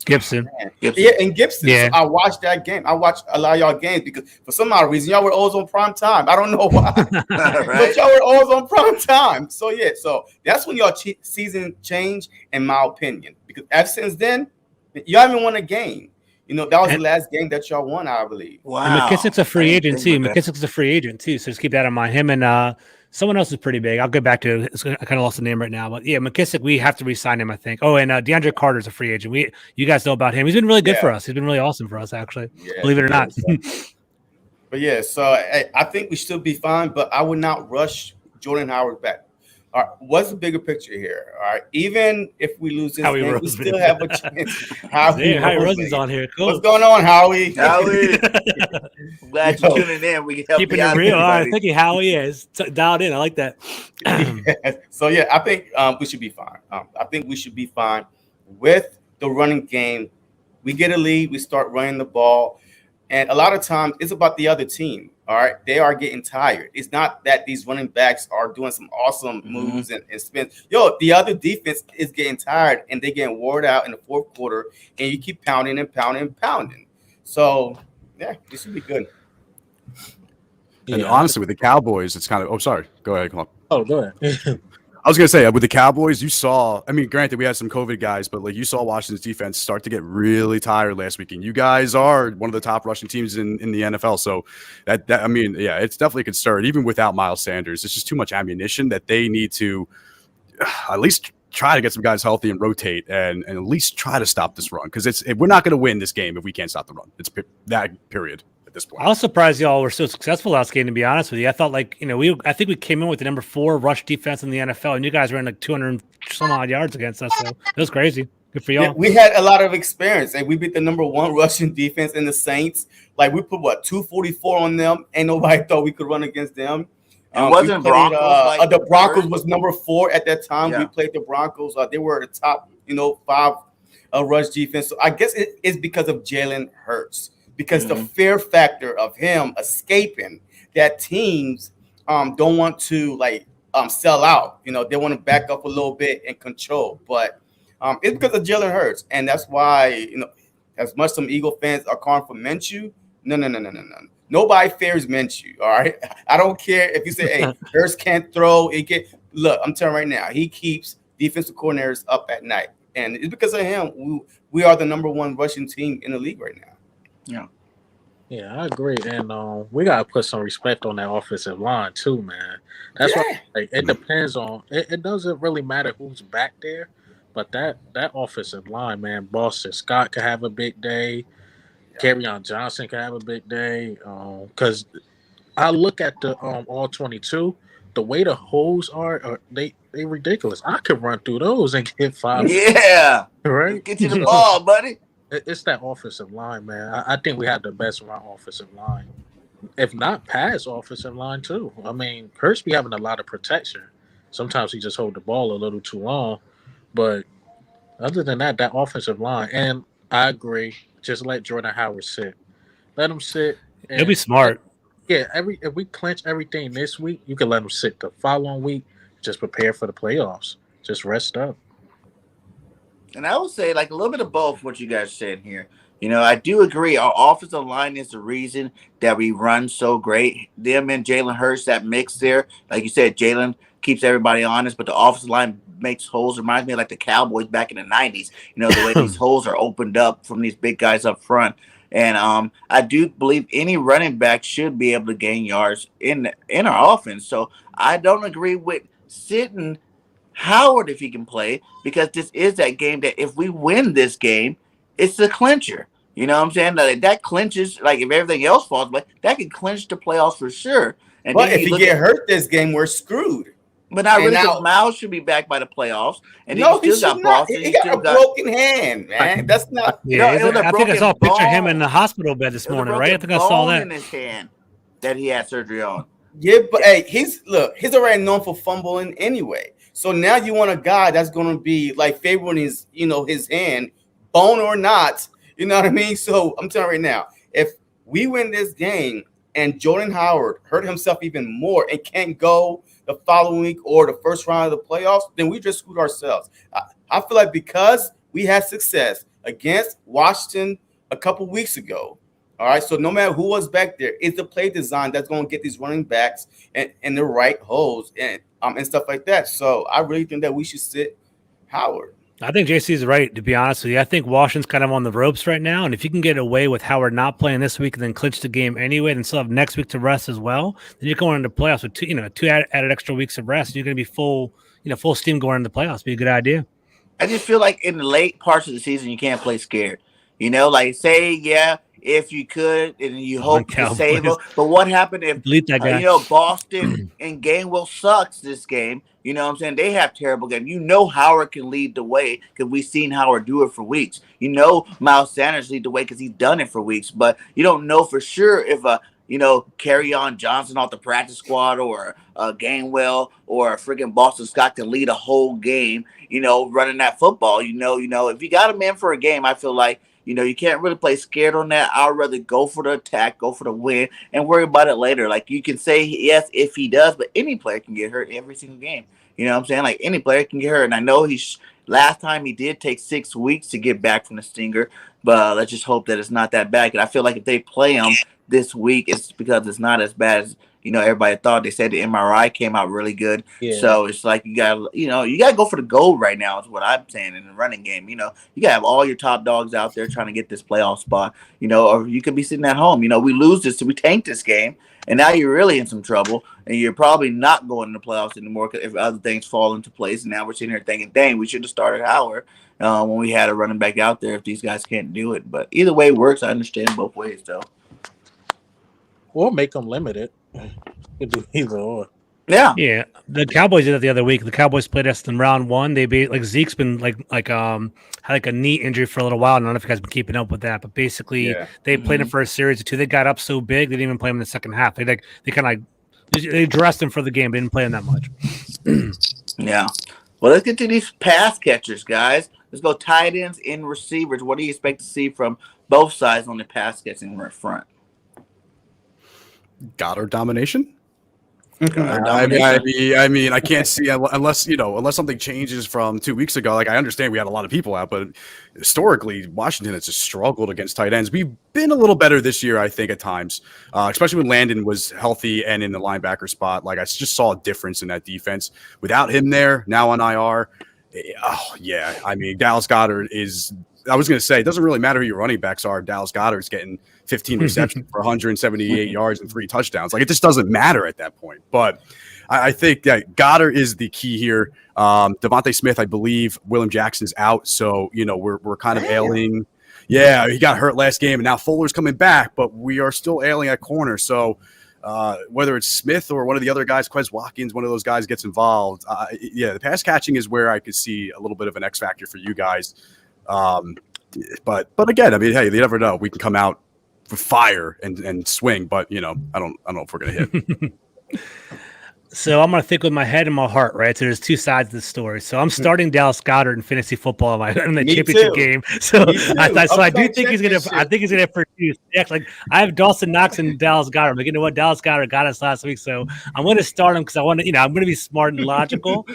Gibson. Yeah, and Gibson. Yeah. So I watched that game. I watched a lot of y'all games because for some odd reason y'all were always on prime time. I don't know why, but y'all were always on prime time. So yeah, so that's when y'all season changed, in my opinion. Because ever since then, y'all haven't won a game. That was the last game that y'all won, I believe. Wow. And McKissick's a free agent too. So just keep that in mind. Him and someone else is pretty big. I'll get back to it. I kind of lost the name right now, but yeah, McKissick, we have to re-sign him, I think. Oh, and DeAndre Carter's a free agent. You guys know about him. He's been really good for us. He's been really awesome for us, actually. Yeah, believe it or not. But yeah, so I think we should be fine, but I would not rush Jordan Howard back. All right, what's the bigger picture here? All right, even if we lose this game, we still have a chance. Howie Roseman's on here. Cool. What's going on, Howie? Howie. I'm glad you're tuning in. We can help Keeping you it out. real. All right, thank you, Howie. Yeah, it's dialed in. I like that. So yeah, I think we should be fine. I think we should be fine with the running game. We get a lead, we start running the ball, and a lot of times it's about the other team. All right, they are getting tired. It's not that these running backs are doing some awesome moves and spins. The other defense is getting tired, and they're getting worn out in the fourth quarter, and you keep pounding and pounding and pounding. So, yeah, this should be good. And honestly, with the Cowboys, it's kind of – oh, sorry. Go ahead. Come on. Oh, go ahead. I was going to say, with the Cowboys, you saw – I mean, granted, we had some COVID guys, but you saw Washington's defense start to get really tired last weekend. You guys are one of the top rushing teams in the NFL. So, it's definitely concerned. Even without Miles Sanders, it's just too much ammunition that they need to at least try to get some guys healthy and rotate and at least try to stop this run. Because we're not going to win this game if we can't stop the run. It's that period. This point. I was surprised y'all were so successful last game, to be honest with you. I thought I think we came in with the number 4 rush defense in the NFL, and you guys ran 200 some odd yards against us. So it was crazy. Good for y'all. Yeah, we had a lot of experience, and we beat the number 1 rushing defense in the Saints. We put 244 on them, and nobody thought we could run against them. Wasn't Broncos the Broncos was number 4 at that time. Yeah. We played the Broncos. They were the top 5 rush defense. So I guess it's because of Jalen Hurts. Because the fear factor of him escaping, that teams don't want to sell out. They want to back up a little bit and control. But it's because of Jalen Hurts, and that's why as much some Eagle fans are calling for Minshew. No. Nobody fears Minshew. All right, I don't care if you say, "Hey, Hurts can't throw." Look, I'm telling you right now, he keeps defensive coordinators up at night, and it's because of him. We are the number 1 rushing team in the league right now. Yeah, I agree, and we gotta put some respect on that offensive line too, man. That's why it depends on. It doesn't really matter who's back there, but that offensive line, man. Boston Scott could have a big day. Kerryon Johnson could have a big day. Because I look at the all 22. The way the holes are they ridiculous. I could run through those and get 5. Yeah, right. Get you the ball, buddy. It's that offensive line, man. I think we have the best run offensive line, if not pass offensive line too. I mean, Hurts be having a lot of protection. Sometimes he just hold the ball a little too long, but other than that offensive line. And I agree. Just let Jordan Howard sit. Let him sit. He'll be smart. Yeah, if we clinch everything this week, you can let him sit the following week. Just prepare for the playoffs. Just rest up. And I would say a little bit of both what you guys said here. I do agree. Our offensive line is the reason that we run so great. Them and Jalen Hurts, that mix there. Like you said, Jalen keeps everybody honest, but the offensive line makes holes. Reminds me of the Cowboys back in the 90s. The way these holes are opened up from these big guys up front. And I do believe any running back should be able to gain yards in our offense. So I don't agree with sitting Howard if he can play, because this is that game that if we win this game, it's the clincher. You know what I'm saying? That clinches, like if everything else falls away, that can clinch the playoffs for sure. And but if he get hurt this game, we're screwed. But not really, because Miles should be back by the playoffs. And no, he still got Boston. He got a broken hand, man. That's not. Yeah, I think I saw a picture of him in the hospital bed this morning, right? I think I saw that. In his hand that he had surgery on. Yeah, but hey, he's already known for fumbling anyway. So now you want a guy that's going to be like favoring his, his hand, bone or not. You know what I mean? So I'm telling you right now, if we win this game and Jordan Howard hurt himself even more and can't go the following week or the first round of the playoffs, then we just screwed ourselves. I feel like because we had success against Washington a couple weeks ago, all right, so no matter who was back there, it's the play design that's going to get these running backs in the right holes and stuff like that. So I really think that we should sit Howard. I think JC is right, to be honest with you. I think Washington's kind of on the ropes right now, and if you can get away with Howard not playing this week and then clinch the game anyway, and still have next week to rest as well, then you're going into playoffs with two added extra weeks of rest. You're going to be full steam going into the playoffs. Be a good idea. I just feel like in the late parts of the season, you can't play scared. Like say, if you could, and you hope to save them. But what happened if Boston and Gainwell sucks this game? You know what I'm saying? They have terrible games. Howard can lead the way because we've seen Howard do it for weeks. Miles Sanders lead the way because he's done it for weeks. But you don't know for sure if Kerryon Johnson off the practice squad or Gainwell or freaking Boston Scott can lead a whole game. Running that football. If you got him in for a game, I feel like. You can't really play scared on that. I'd rather go for the attack, go for the win, and worry about it later. Like, you can say yes if he does, but any player can get hurt every single game. You know what I'm saying? Like, any player can get hurt. And I know last time he did take 6 weeks to get back from the stinger, but let's just hope that it's not that bad. And I feel like if they play him this week, it's because it's not as bad as everybody thought. They said the MRI came out really good. Yeah. So it's like you gotta go for the gold right now is what I'm saying in the running game. You gotta have all your top dogs out there trying to get this playoff spot, or you could be sitting at home. We lose this, so we tank this game, and now you're really in some trouble, and you're probably not going to the playoffs anymore if other things fall into place. And now we're sitting here thinking, dang, we should have started Howard when we had a running back out there if these guys can't do it. But either way works. I understand both ways, though. Or make them limited. You do either or. Yeah. The Cowboys did it the other week. The Cowboys played us in round 1. They Zeke's been had a knee injury for a little while. I don't know if you guys been keeping up with that, but basically they played him for a series or two. They got up so big they didn't even play him in the second half. They dressed him for the game, but didn't play him that much. Yeah. Well, let's get to these pass catchers, guys. Let's go tight ends and receivers. What do you expect to see from both sides on the pass catching front? Goddard domination. I mean, I can't see unless something changes from 2 weeks ago. Like, I understand we had a lot of people out, but historically, Washington has just struggled against tight ends. We've been a little better this year, I think, at times, especially when Landon was healthy and in the linebacker spot. Like, I just saw a difference in that defense without him there. Now on IR, I mean, Dallas Goedert is. I was going to say, it doesn't really matter who your running backs are. Dallas Goedert's getting 15 receptions for 178 yards and 3 touchdowns. Like, it just doesn't matter at that point. But I think that Goedert is the key here. Devontae Smith, I believe, William Jackson's out. So, we're kind of ailing. Yeah, he got hurt last game, and now Fuller's coming back, but we are still ailing at corner. So, whether it's Smith or one of the other guys, Quez Watkins, one of those guys gets involved. The pass catching is where I could see a little bit of an X factor for you guys. But again, I mean, hey, you never know. We can come out with fire and swing, but I don't know if we're gonna hit. So I'm gonna think with my head and my heart, right? So there's two sides of the story. So I'm starting Dallas Goedert in fantasy football in the championship game. So I do think he's gonna. I think he's gonna produce. Like, I have Dawson Knox and Dallas Goedert. I'm like, you know what? Dallas Goedert got us last week, so I'm gonna start him because I want to. I'm gonna be smart and logical,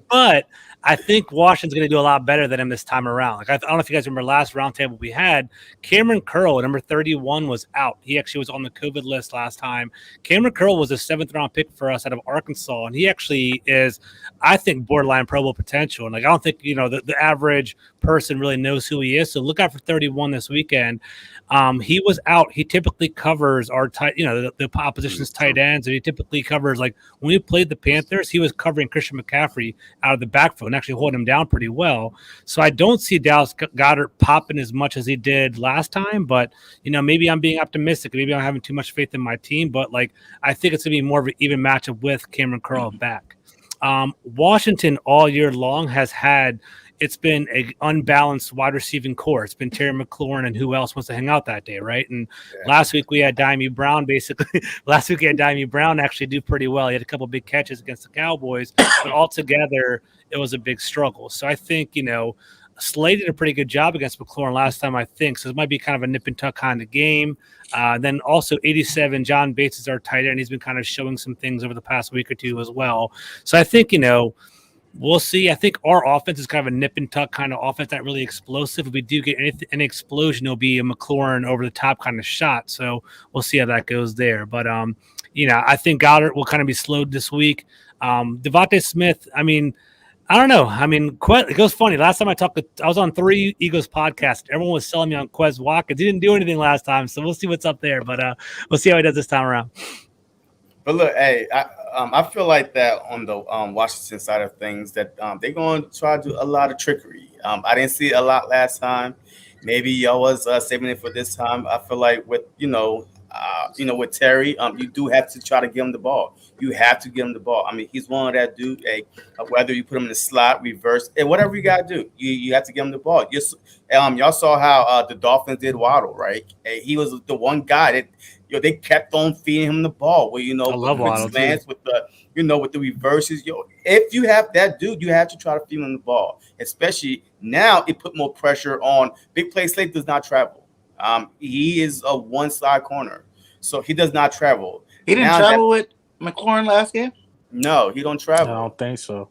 but I think Washington's going to do a lot better than him this time around. Like, I don't know if you guys remember last roundtable we had. Cameron Curl, number 31, was out. He actually was on the COVID list last time. Cameron Curl was a 7th-round pick for us out of Arkansas, and he actually is, I think, borderline Pro Bowl potential. And like, I don't think the average person really knows who he is. So look out for 31 this weekend. He was out. He typically covers our tight, the opposition's tight ends, and he typically covers, like, when we played the Panthers, he was covering Christian McCaffrey out of the backfield. and actually holding him down pretty well. So I don't see Dallas Goedert popping as much as he did last time, but maybe I'm being optimistic. Maybe I'm having too much faith in my team, but I think it's gonna be more of an even matchup with Cameron Curl back. Washington all year long it's been an unbalanced wide receiving core. It's been Terry McLaurin and who else wants to hang out that day, right? And last week we had Dimey Brown basically. Last week we had Dimey Brown actually do pretty well. He had a couple big catches against the Cowboys, but altogether it was a big struggle. So I think, Slade did a pretty good job against McLaurin last time, I think. So it might be kind of a nip and tuck kind of game. Then also 87, John Bates is our tight end. He's been kind of showing some things over the past week or two as well. So I think, we'll see. I think our offense is kind of a nip and tuck kind of offense, not really explosive. If we do get an explosion, it'll be a McLaurin over the top kind of shot. So we'll see how that goes there. But, I think Goddard will kind of be slowed this week. Devontae Smith, I don't know. It goes funny. Last time I was on 3 Eagles podcasts. Everyone was selling me on Quez Watkins. He didn't do anything last time, so we'll see what's up there. But we'll see how he does this time around. But look, hey, I feel like that on the Washington side of things that they're going to try to do a lot of trickery. I didn't see it a lot last time. Maybe y'all was saving it for this time. I feel like with with Terry, you do have to try to give him the ball. You have to give him the ball. He's one of that dude. Whether you put him in the slot, reverse, and whatever you got to do, you have to give him the ball. Y'all saw how the Dolphins did Waddle, right? He was the one guy that they kept on feeding him the ball. Well, I love Waddle slants with the with the reverses. If you have that dude, you have to try to feed him the ball. Especially now, it put more pressure on Big Play Slate. Does not travel. He is a one side corner, so he does not travel. He didn't travel with McLaurin last game? No, he don't travel. I don't think so.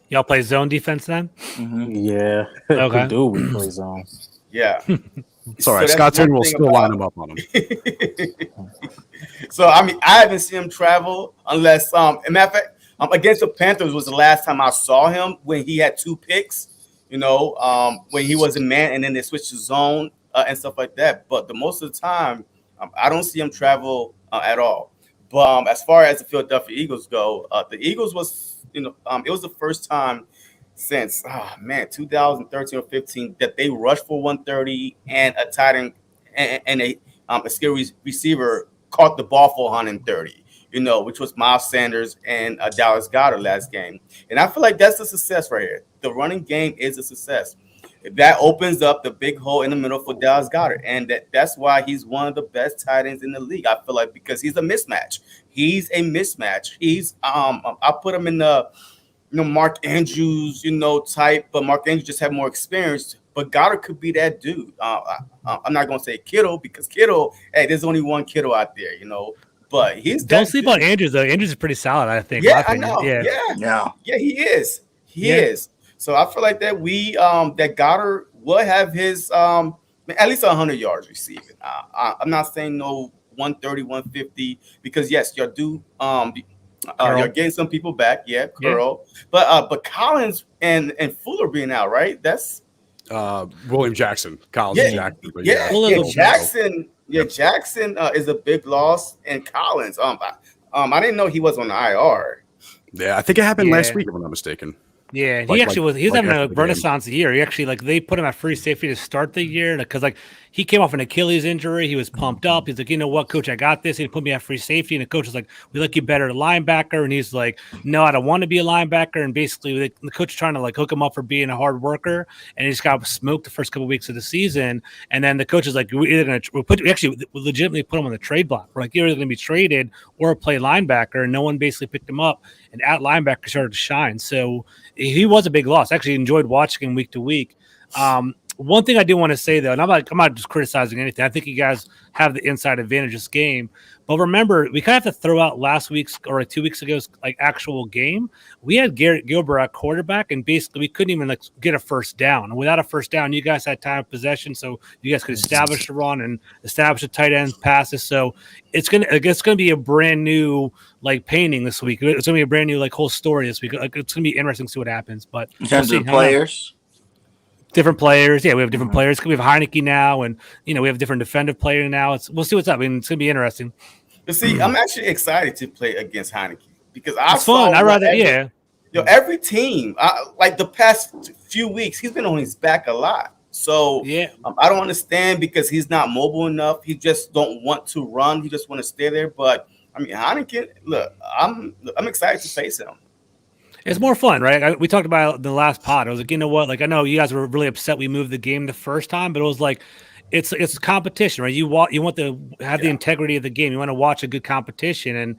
Y'all play zone defense then? Mm-hmm. Yeah. Okay. We play zone. Yeah. It's all right. Scott Turner will still line him up on him. So, I haven't seen him travel unless, matter of fact, against the Panthers was the last time I saw him when he had 2 picks, when he was in man and then they switched to zone and stuff like that. But the most of the time, I don't see him travel at all. But as far as the Philadelphia Eagles go, the Eagles was, it was the first time since 2013 or 15 that they rushed for 130 and a tight end and a skill receiver caught the ball for 130. Which was Miles Sanders and Dallas Goedert last game. And I feel like that's a success right here. The running game is a success. That opens up the big hole in the middle for Dallas Goedert. And that's why he's one of the best tight ends in the league. I feel like because he's a mismatch. He's a mismatch. He's I put him in the Mark Andrews, type, but Mark Andrews just had more experience. But Goddard could be that dude. I'm not gonna say Kittle because Kittle, there's only one Kittle out there, But he's don't sleep on Andrews though. Andrews is pretty solid, I think. Yeah, I know. Yeah, he is. He is. So I feel like that that Goddard will have his at least 100 yards receiving. I'm not saying no 130, 150 because yes, you're due. You're getting some people back, Curl. But Collins and Fuller being out, right? That's William Jackson, Collins and Jackson. But Jackson. Yeah, Jackson is a big loss, and Collins. I didn't know he was on the IR. Yeah, I think it happened last week, if I'm not mistaken. Yeah, he was having a renaissance year. He actually they put him at free safety to start the year because he came off an Achilles injury. He was pumped up. He's like, you know what, coach, I got this. He put me at free safety, and the coach was like, we like you better at linebacker, and he's like, no, I don't want to be a linebacker. And basically, the coach is trying to hook him up for being a hard worker, and he just got smoked the first couple of weeks of the season. And then the coach is like, we're either going to legitimately put him on the trade block. We're like, you're either going to be traded or play linebacker, and no one basically picked him up. And at linebacker started to shine. So he was a big loss. I actually enjoyed watching him week to week. One thing I do want to say, though, and I'm not just criticizing anything. I think you guys have the inside advantage this game. But remember, we kind of have to throw out last week's or 2 weeks ago's actual game. We had Garrett Gilbert at quarterback, and basically we couldn't even get a first down. And without a first down, you guys had time of possession, so you guys could establish the run and establish the tight end passes. So it's gonna be a brand new painting this week. It's gonna be a brand new whole story this week. It's gonna be interesting to see what happens. But in terms of players. Different players, we have different players. We have Heineke now, and we have a different defensive player now. We'll see what's up. It's gonna be interesting. But see, I'm actually excited to play against Heineke because it's fun. every team, like the past few weeks, he's been on his back a lot. So I don't understand because he's not mobile enough. He just don't want to run. He just want to stay there. But I mean, Heineken, look, I'm excited to face him. It's more fun, right? We talked about it in the last pod. I was like, you know what? Like, I know you guys were really upset we moved the game the first time, but it was like, it's competition, right? You want to have the integrity of the game. You want to watch a good competition, and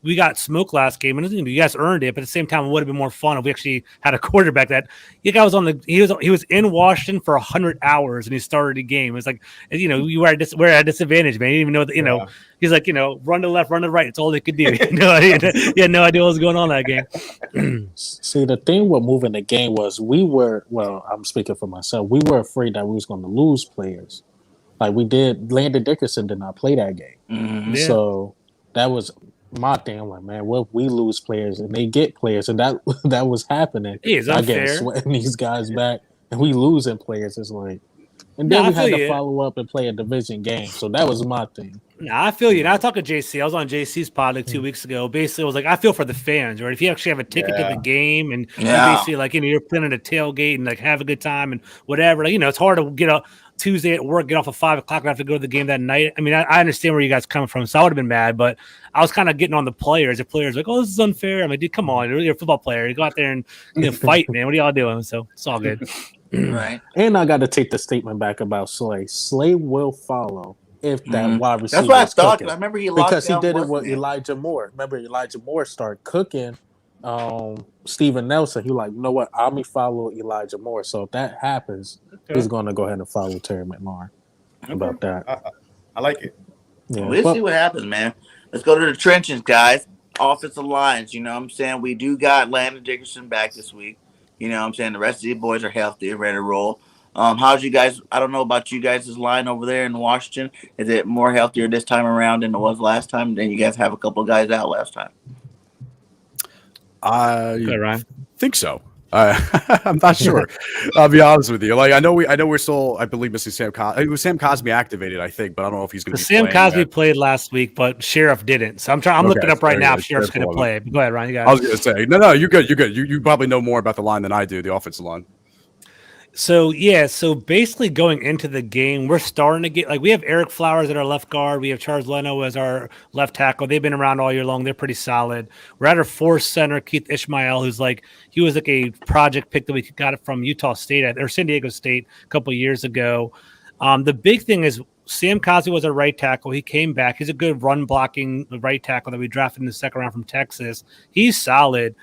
we got smoked last game, and you guys earned it. But at the same time, it would have been more fun if we actually had a quarterback that you guys he was in Washington for 100 hours and he started a game. It's like you were at a disadvantage, man. You didn't even know that he's like run to the left, run to the right. It's all they could do. You had no idea what was going on in that game. See, the thing with moving the game was I'm speaking for myself. We were afraid that we was going to lose players. Like we did, Landon Dickerson did not play that game. Mm-hmm. So that was my thing. I'm like, man, what if we lose players and they get players? And that was happening. It's unfair. I get sweating these guys back and we losing players. It's like, and then we had to follow up and play a division game. So that was my thing. Nah, I feel you. Now I talked to JC. I was on JC's pod like 2 weeks ago. Basically, I was like, I feel for the fans, right? If you actually have a ticket to the game and you basically you're planning a tailgate and like have a good time and whatever. Like, it's hard to get up Tuesday at work, get off at 5 o'clock, and have to go to the game that night. I mean, I understand where you guys are coming from, so I would have been mad, but I was kind of getting on the players. The players were like, oh, this is unfair. I'm like, dude, come on, you're a football player. You go out there and fight, man. What are y'all doing? So it's all good. Right. And I got to take the statement back about Slay. Slay will follow if that wide receiver. That's what I thought. I remember he because he did it with Elijah Moore. Remember, Elijah Moore started cooking Steven Nelson. He like, you know what? I'm gonna follow Elijah Moore. So if that happens, he's going to go ahead and follow Terry McLaurin. About that, I like it. Yeah, we'll see what happens, man. Let's go to the trenches, guys. Offensive lines. You know what I'm saying? We do got Landon Dickerson back this week. You know what I'm saying? The rest of the boys are healthy and ready to roll. How's you guys? I don't know about you guys' line over there in Washington. Is it more healthier this time around than it was last time? Then you guys have a couple of guys out last time. I think so. I'm not sure. I'll be honest with you. Like I know we're still, I believe, missing Sam Cosmi. It was Sam Cosmi activated, I think, but I don't know if he's going to be Sam playing. Cosmi played last week, but Sheriff didn't. So I'm looking up right now if Sheriff's going to play. But go ahead, Ryan. You got it. I was going to say, no, you're good. You're good. You probably know more about the line than I do, the offensive line. So basically going into the game, we're starting to get we have Eric Flowers at our left guard. We have Charles Leno as our left tackle. They've been around all year long. They're pretty solid. We're at our fourth center, Keith Ishmael, who's he was like a project pick that we got it from Utah State or San Diego State a couple of years ago. The big thing is Sam Cosmi was a right tackle. He came back. He's a good run blocking right tackle that we drafted in the second round from Texas. He's solid.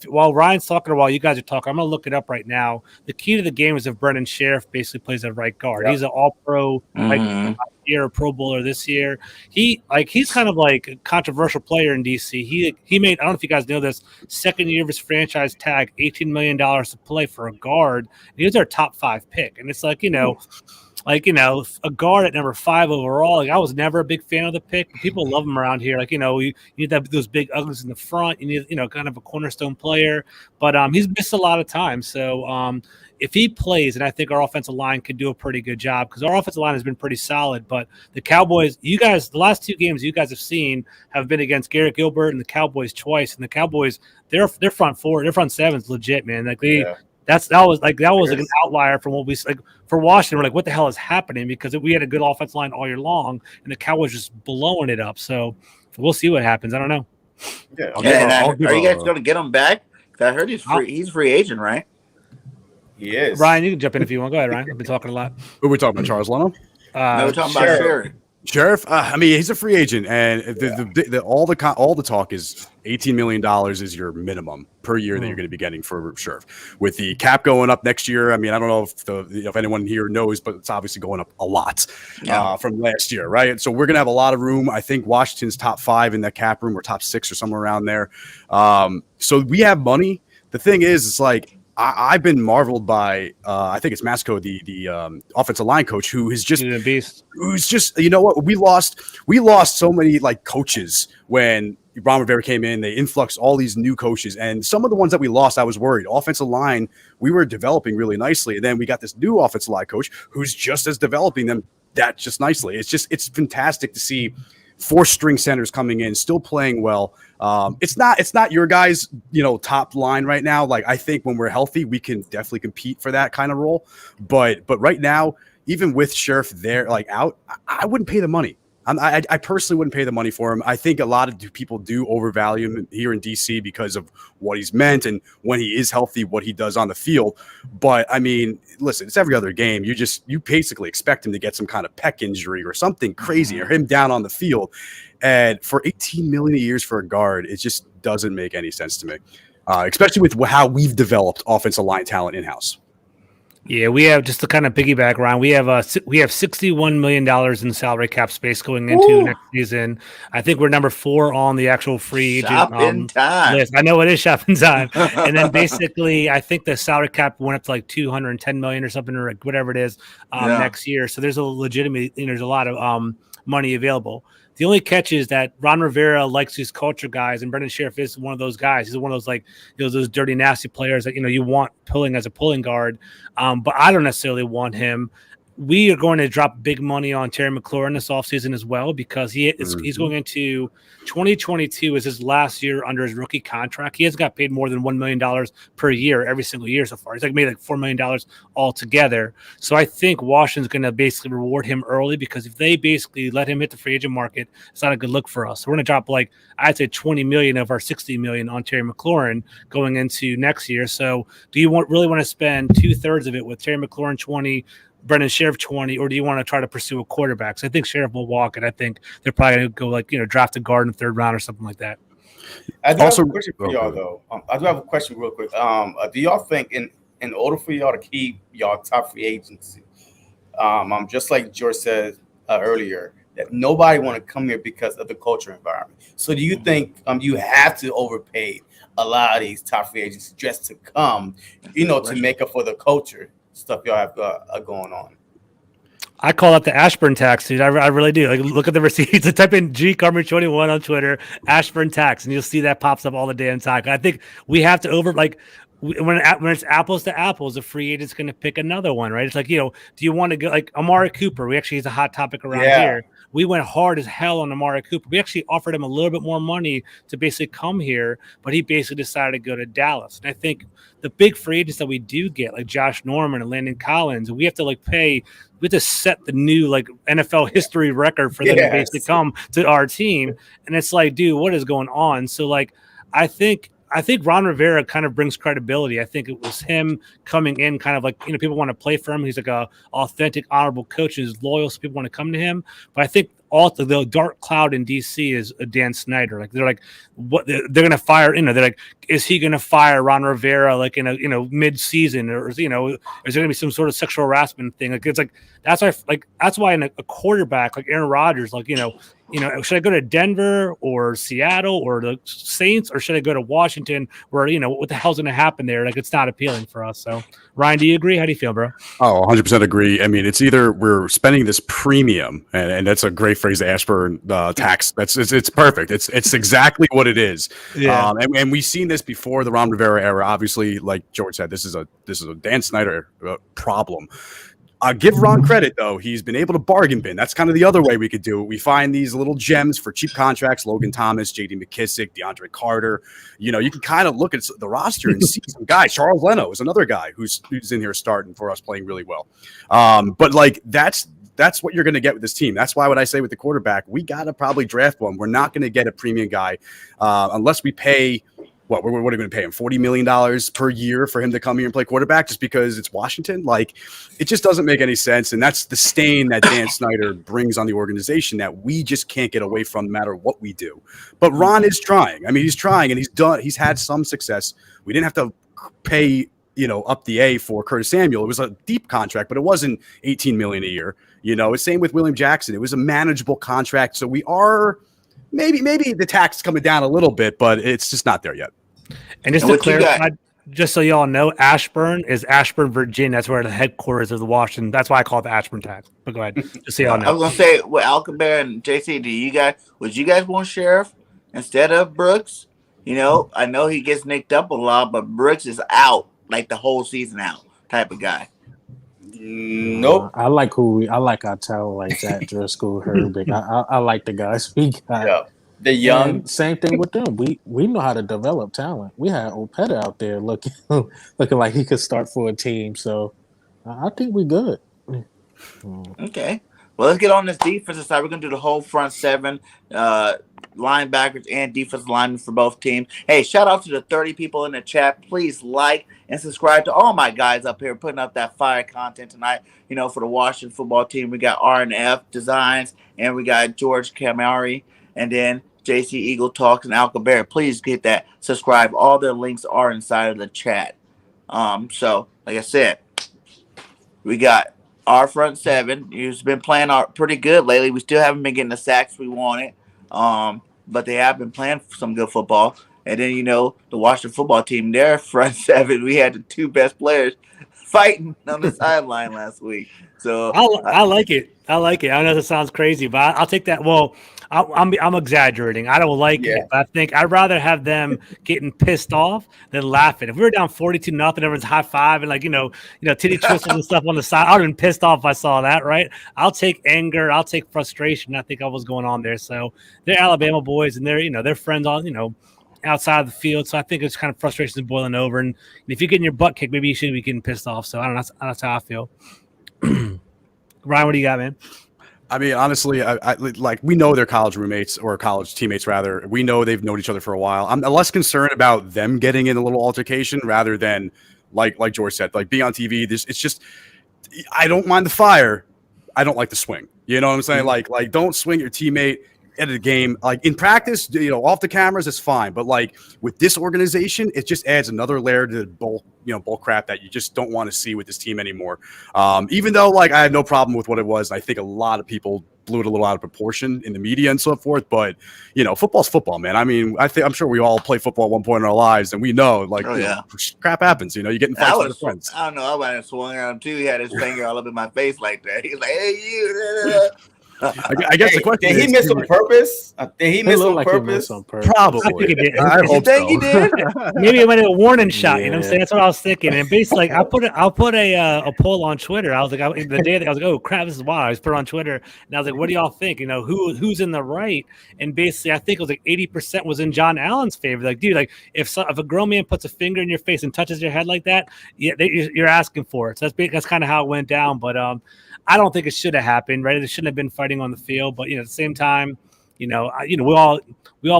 While Ryan's talking or while you guys are talking, I'm going to look it up right now. The key to the game is if Brendan Sheriff basically plays at right guard. Yep. He's an all-pro year, Pro Bowler this year. He's kind of like a controversial player in DC. He made, I don't know if you guys know this, second year of his franchise tag, $18 million to play for a guard. He was our top 5 pick. And it's a guard at number 5 overall. I was never a big fan of the pick. People love him around here. You need those big uglies in the front. You need, kind of a cornerstone player. But he's missed a lot of time. So if he plays, and I think our offensive line could do a pretty good job because our offensive line has been pretty solid. But the Cowboys, you guys, the last 2 games you guys have seen have been against Garrett Gilbert and the Cowboys twice. And the Cowboys, their front 7 is legit, man. That was an outlier from what we for Washington. We're like, what the hell is happening? Because we had a good offensive line all year long, and the Cowboys just blowing it up. So we'll see what happens. I don't know. Are you guys going to get him back? I heard he's free. He's free agent, right? He is. Ryan, you can jump in if you want. Go ahead, Ryan. I've been talking a lot. Who are we talking about? Charles Leno? No, we're talking about Sheriff. Sheriff, he's a free agent, and all the talk is $18 million is your minimum per year that you're going to be getting for Sheriff. With the cap going up next year, I mean, I don't know if anyone here knows, but it's obviously going up a lot from last year, right? So we're going to have a lot of room. I think Washington's top 5 in that cap room, or top 6 or somewhere around there. So we have money. The thing is, it's like, I've been marveled by I think it's Masco, the offensive line coach, who is just a beast. Who's just, you know what, we lost so many coaches when Ron Rivera came in. They influxed all these new coaches, and some of the ones that we lost, I was worried. Offensive line, we were developing really nicely, and then we got this new offensive line coach who's just as developing them that just nicely. It's fantastic to see 4-string centers coming in, still playing well. It's not your guys, top line right now. Like, I think when we're healthy, we can definitely compete for that kind of role. But right now, even with Sheriff there, like, out, I wouldn't pay the money. I personally wouldn't pay the money for him. I think a lot of people do overvalue him here in DC because of what he's meant and when he is healthy, what he does on the field. But I mean, listen, it's every other game. You basically expect him to get some kind of pec injury or something crazy, or him down on the field. And for $18 million a year for a guard, it just doesn't make any sense to me, especially with how we've developed offensive line talent in house. Yeah, we have, just to kind of piggyback around, we have $61 million in salary cap space going into next season. I think we're number 4 on the actual free agent list. I know it is shopping time. And then basically, I think the salary cap went up to like $210 million or something, or whatever it is next year. So there's a legitimate, there's a lot of money available. The only catch is that Ron Rivera likes these culture guys, and Brendan Sheriff is one of those guys. He's one of those, like, those dirty, nasty players that, you want pulling as a pulling guard. But I don't necessarily want him. We are going to drop big money on Terry McLaurin this offseason as well, because he's going into 2022 is his last year under his rookie contract. He hasn't got paid more than $1 million per year every single year so far. He's made like $4 million altogether. So I think Washington's going to basically reward him early, because if they basically let him hit the free agent market, it's not a good look for us. So we're going to drop, like, I'd say $20 million of our $60 million on Terry McLaurin going into next year. So do you really want to spend 2/3 of it with Terry McLaurin 20, Brendan Sheriff 20, or do you want to try to pursue a quarterback? So I think Sheriff will walk, and I think they're probably going to go, like, draft a guard in the 3rd round or something like that. I do have a question for y'all, though. I do have a question real quick. Do y'all think in order for y'all to keep y'all top free agency, just like George said earlier, that nobody want to come here because of the culture environment? So do you think you have to overpay a lot of these top free agents just to come, to make up for the culture stuff y'all have going on? I call that the Ashburn tax, dude. I really do. Like, look at the receipts. Type in GCarmer21 on Twitter, Ashburn tax, and you'll see that pops up all the damn time. I think we have to when it's apples to apples, a free agent's going to pick another one, right? It's like, do you want to go, like, Amari Cooper? He's a hot topic around here. We went hard as hell on Amari Cooper. We actually offered him a little bit more money to basically come here, but he basically decided to go to Dallas. And I think the big free agents that we do get, like Josh Norman and Landon Collins, we have to we have to set the new, like, NFL history record for them to basically come to our team. And it's like, dude, what is going on? So, like, I think Ron Rivera kind of brings credibility. I think it was him coming in kind of like, people want to play for him. He's like a authentic, honorable coach. He's loyal, so people want to come to him. But I think also the dark cloud in DC is Dan Snyder. Like, they're like, what they're going to fire, they're like, is he going to fire Ron Rivera, like, in a mid-season, or, is there going to be some sort of sexual harassment thing? Like, it's like, that's why in a quarterback, like Aaron Rodgers, like, should I go to Denver or Seattle or the Saints, or should I go to Washington, where, what the hell's going to happen there? Like, it's not appealing for us. So, Ryan, do you agree? How do you feel, bro? Oh, 100% agree. I mean, it's either we're spending this premium, and that's a great phrase, the Ashburn tax. It's perfect. It's exactly what it is. Yeah. And we've seen this before the Ron Rivera era. Obviously, like George said, this is a Dan Snyder problem. Give Ron credit, though. He's been able to bargain bin. That's kind of the other way we could do it. We find these little gems for cheap contracts: Logan Thomas, J.D. McKissick, DeAndre Carter. You can kind of look at the roster and see some guys. Charles Leno is another guy who's in here starting for us, playing really well. But, like, that's what you're going to get with this team. That's why what I say with the quarterback, we got to probably draft one. We're not going to get a premium guy unless we pay – what are we going to pay him? $40 million per year for him to come here and play quarterback just because it's Washington? Like, it just doesn't make any sense. And that's the stain that Dan Snyder brings on the organization that we just can't get away from no matter what we do. But Ron is trying. I mean, he's trying, and he's had some success. We didn't have to pay, up the A for Curtis Samuel. It was a deep contract, but it wasn't $18 million a year. It's same with William Jackson. It was a manageable contract. So we are maybe the tax is coming down a little bit, but it's just not there yet. And just to clarify, just so y'all know, Ashburn is Ashburn, Virginia. That's where the headquarters of the Washington. That's why I call it the Ashburn tax. But go ahead, just so y'all know. I was gonna say, with Alcabar and JC, would you guys want Sheriff instead of Brooks? I know he gets nicked up a lot, but Brooks is out, like the whole season out type of guy. Nope. I like our talent like Zach Driscoll, Herbig. I like the guys we got. Yeah. The young. And same thing with them. We know how to develop talent. We had Opeta out there looking like he could start for a team. So I think we good. Okay. Well, let's get on this defensive side. We're going to do the whole front seven, linebackers and defensive linemen for both teams. Hey, shout out to the 30 people in the chat. Please like and subscribe to all my guys up here putting up that fire content tonight. You know, for the Washington football team, we got R&F Designs, and we got George Camari, and then JC Eagle Talks and Al Cabrera. Please get that. Subscribe. All their links are inside of the chat. So, like I said, we got our front seven. He's been playing pretty good lately. We still haven't been getting the sacks we wanted, but they have been playing some good football. And then, you know, the Washington football team, their front seven, we had the two best players fighting on the sideline last week. So I like it. I like it. I know that sounds crazy, but I'll take that. Well, I'm exaggerating. I don't like it, but I think I'd rather have them getting pissed off than laughing. If we were down 42-0, everyone's high five and titty twistles and stuff on the side, I'd have been pissed off if I saw that. Right? I'll take anger. I'll take frustration. I think I was going on there. So they're Alabama boys, and they're friends on outside of the field. So I think it's kind of frustration is boiling over. And if you're getting your butt kicked, maybe you shouldn't be getting pissed off. So I don't know. That's how I feel. Ryan, what do you got, man? I mean, honestly, I like we know they're college roommates or college teammates, rather. We know they've known each other for a while. I'm less concerned about them getting in a little altercation rather than like George said, like being on TV. It's just I don't mind the fire. I don't like the swing. You know what I'm saying? Mm-hmm. Like don't swing your teammate at a game. Like in practice, off the cameras, it's fine. But like with this organization, it just adds another layer to the bull crap that you just don't want to see with this team anymore. Even though like I had no problem with what it was, I think a lot of people blew it a little out of proportion in the media and so forth. But football's football, man. I mean, I'm sure we all play football at one point in our lives, and we know crap happens. You get in fights with your friends. I don't know. I would have swung around too. He had his finger all up in my face like that. He's like, "Hey, you." I guess the question did he miss on purpose? Did he miss on purpose? Probably. I think he did. I hope so. He did? Maybe it might have a warning shot. You know what I'm saying? That's what I was thinking. And basically, I'll put a poll on Twitter. I was like, the day that I was like, oh crap, this is wild. I just put it on Twitter, and I was like, what do y'all think? Who's in the right? And basically, I think it was like 80% was in John Allen's favor. Like, dude, like if a grown man puts a finger in your face and touches your head like that, you're asking for it. So that's kind of how it went down. But I don't think it should have happened, right? It shouldn't have been fighting on the field, but at the same time, we all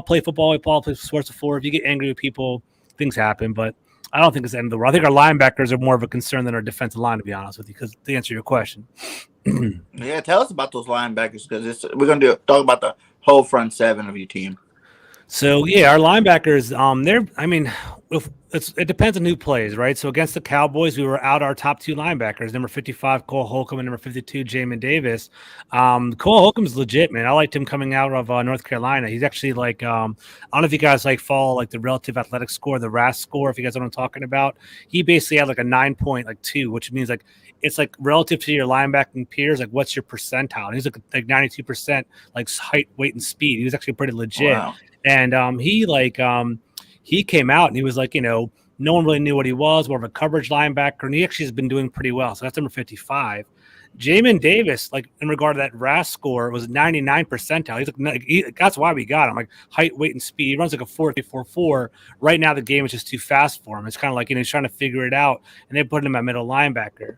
play football, we all play sports before. If you get angry with people, things happen. But I don't think it's the end of the world. I think our linebackers are more of a concern than our defensive line, to be honest with you, because to answer your question. Yeah, tell us about those linebackers because we're going to talk about the whole front seven of your team. So yeah, our linebackers, it depends on who plays, right? So against the Cowboys, we were out our top two linebackers, number 55 Cole Holcomb and number 52 Jamin Davis. Cole Holcomb's legit, man. I liked him coming out of North Carolina. He's actually like I don't know if you guys follow like the relative athletic score, the RAS score, if you guys know what I'm talking about. He basically had like a 9.2, which means like it's like relative to your linebacking peers, like what's your percentile? And he's like 92% like height, weight, and speed. He was actually pretty legit. Wow. And he came out and he was like, no one really knew what he was, more of a coverage linebacker, and he actually has been doing pretty well. So that's number 55. Jamin Davis, like in regard to that RAS score, was 99 percentile. He's like, that's why we got him. Like height, weight, and speed. He runs like a 4.44. Right now, the game is just too fast for him. It's kind of like he's trying to figure it out, and they put him at middle linebacker.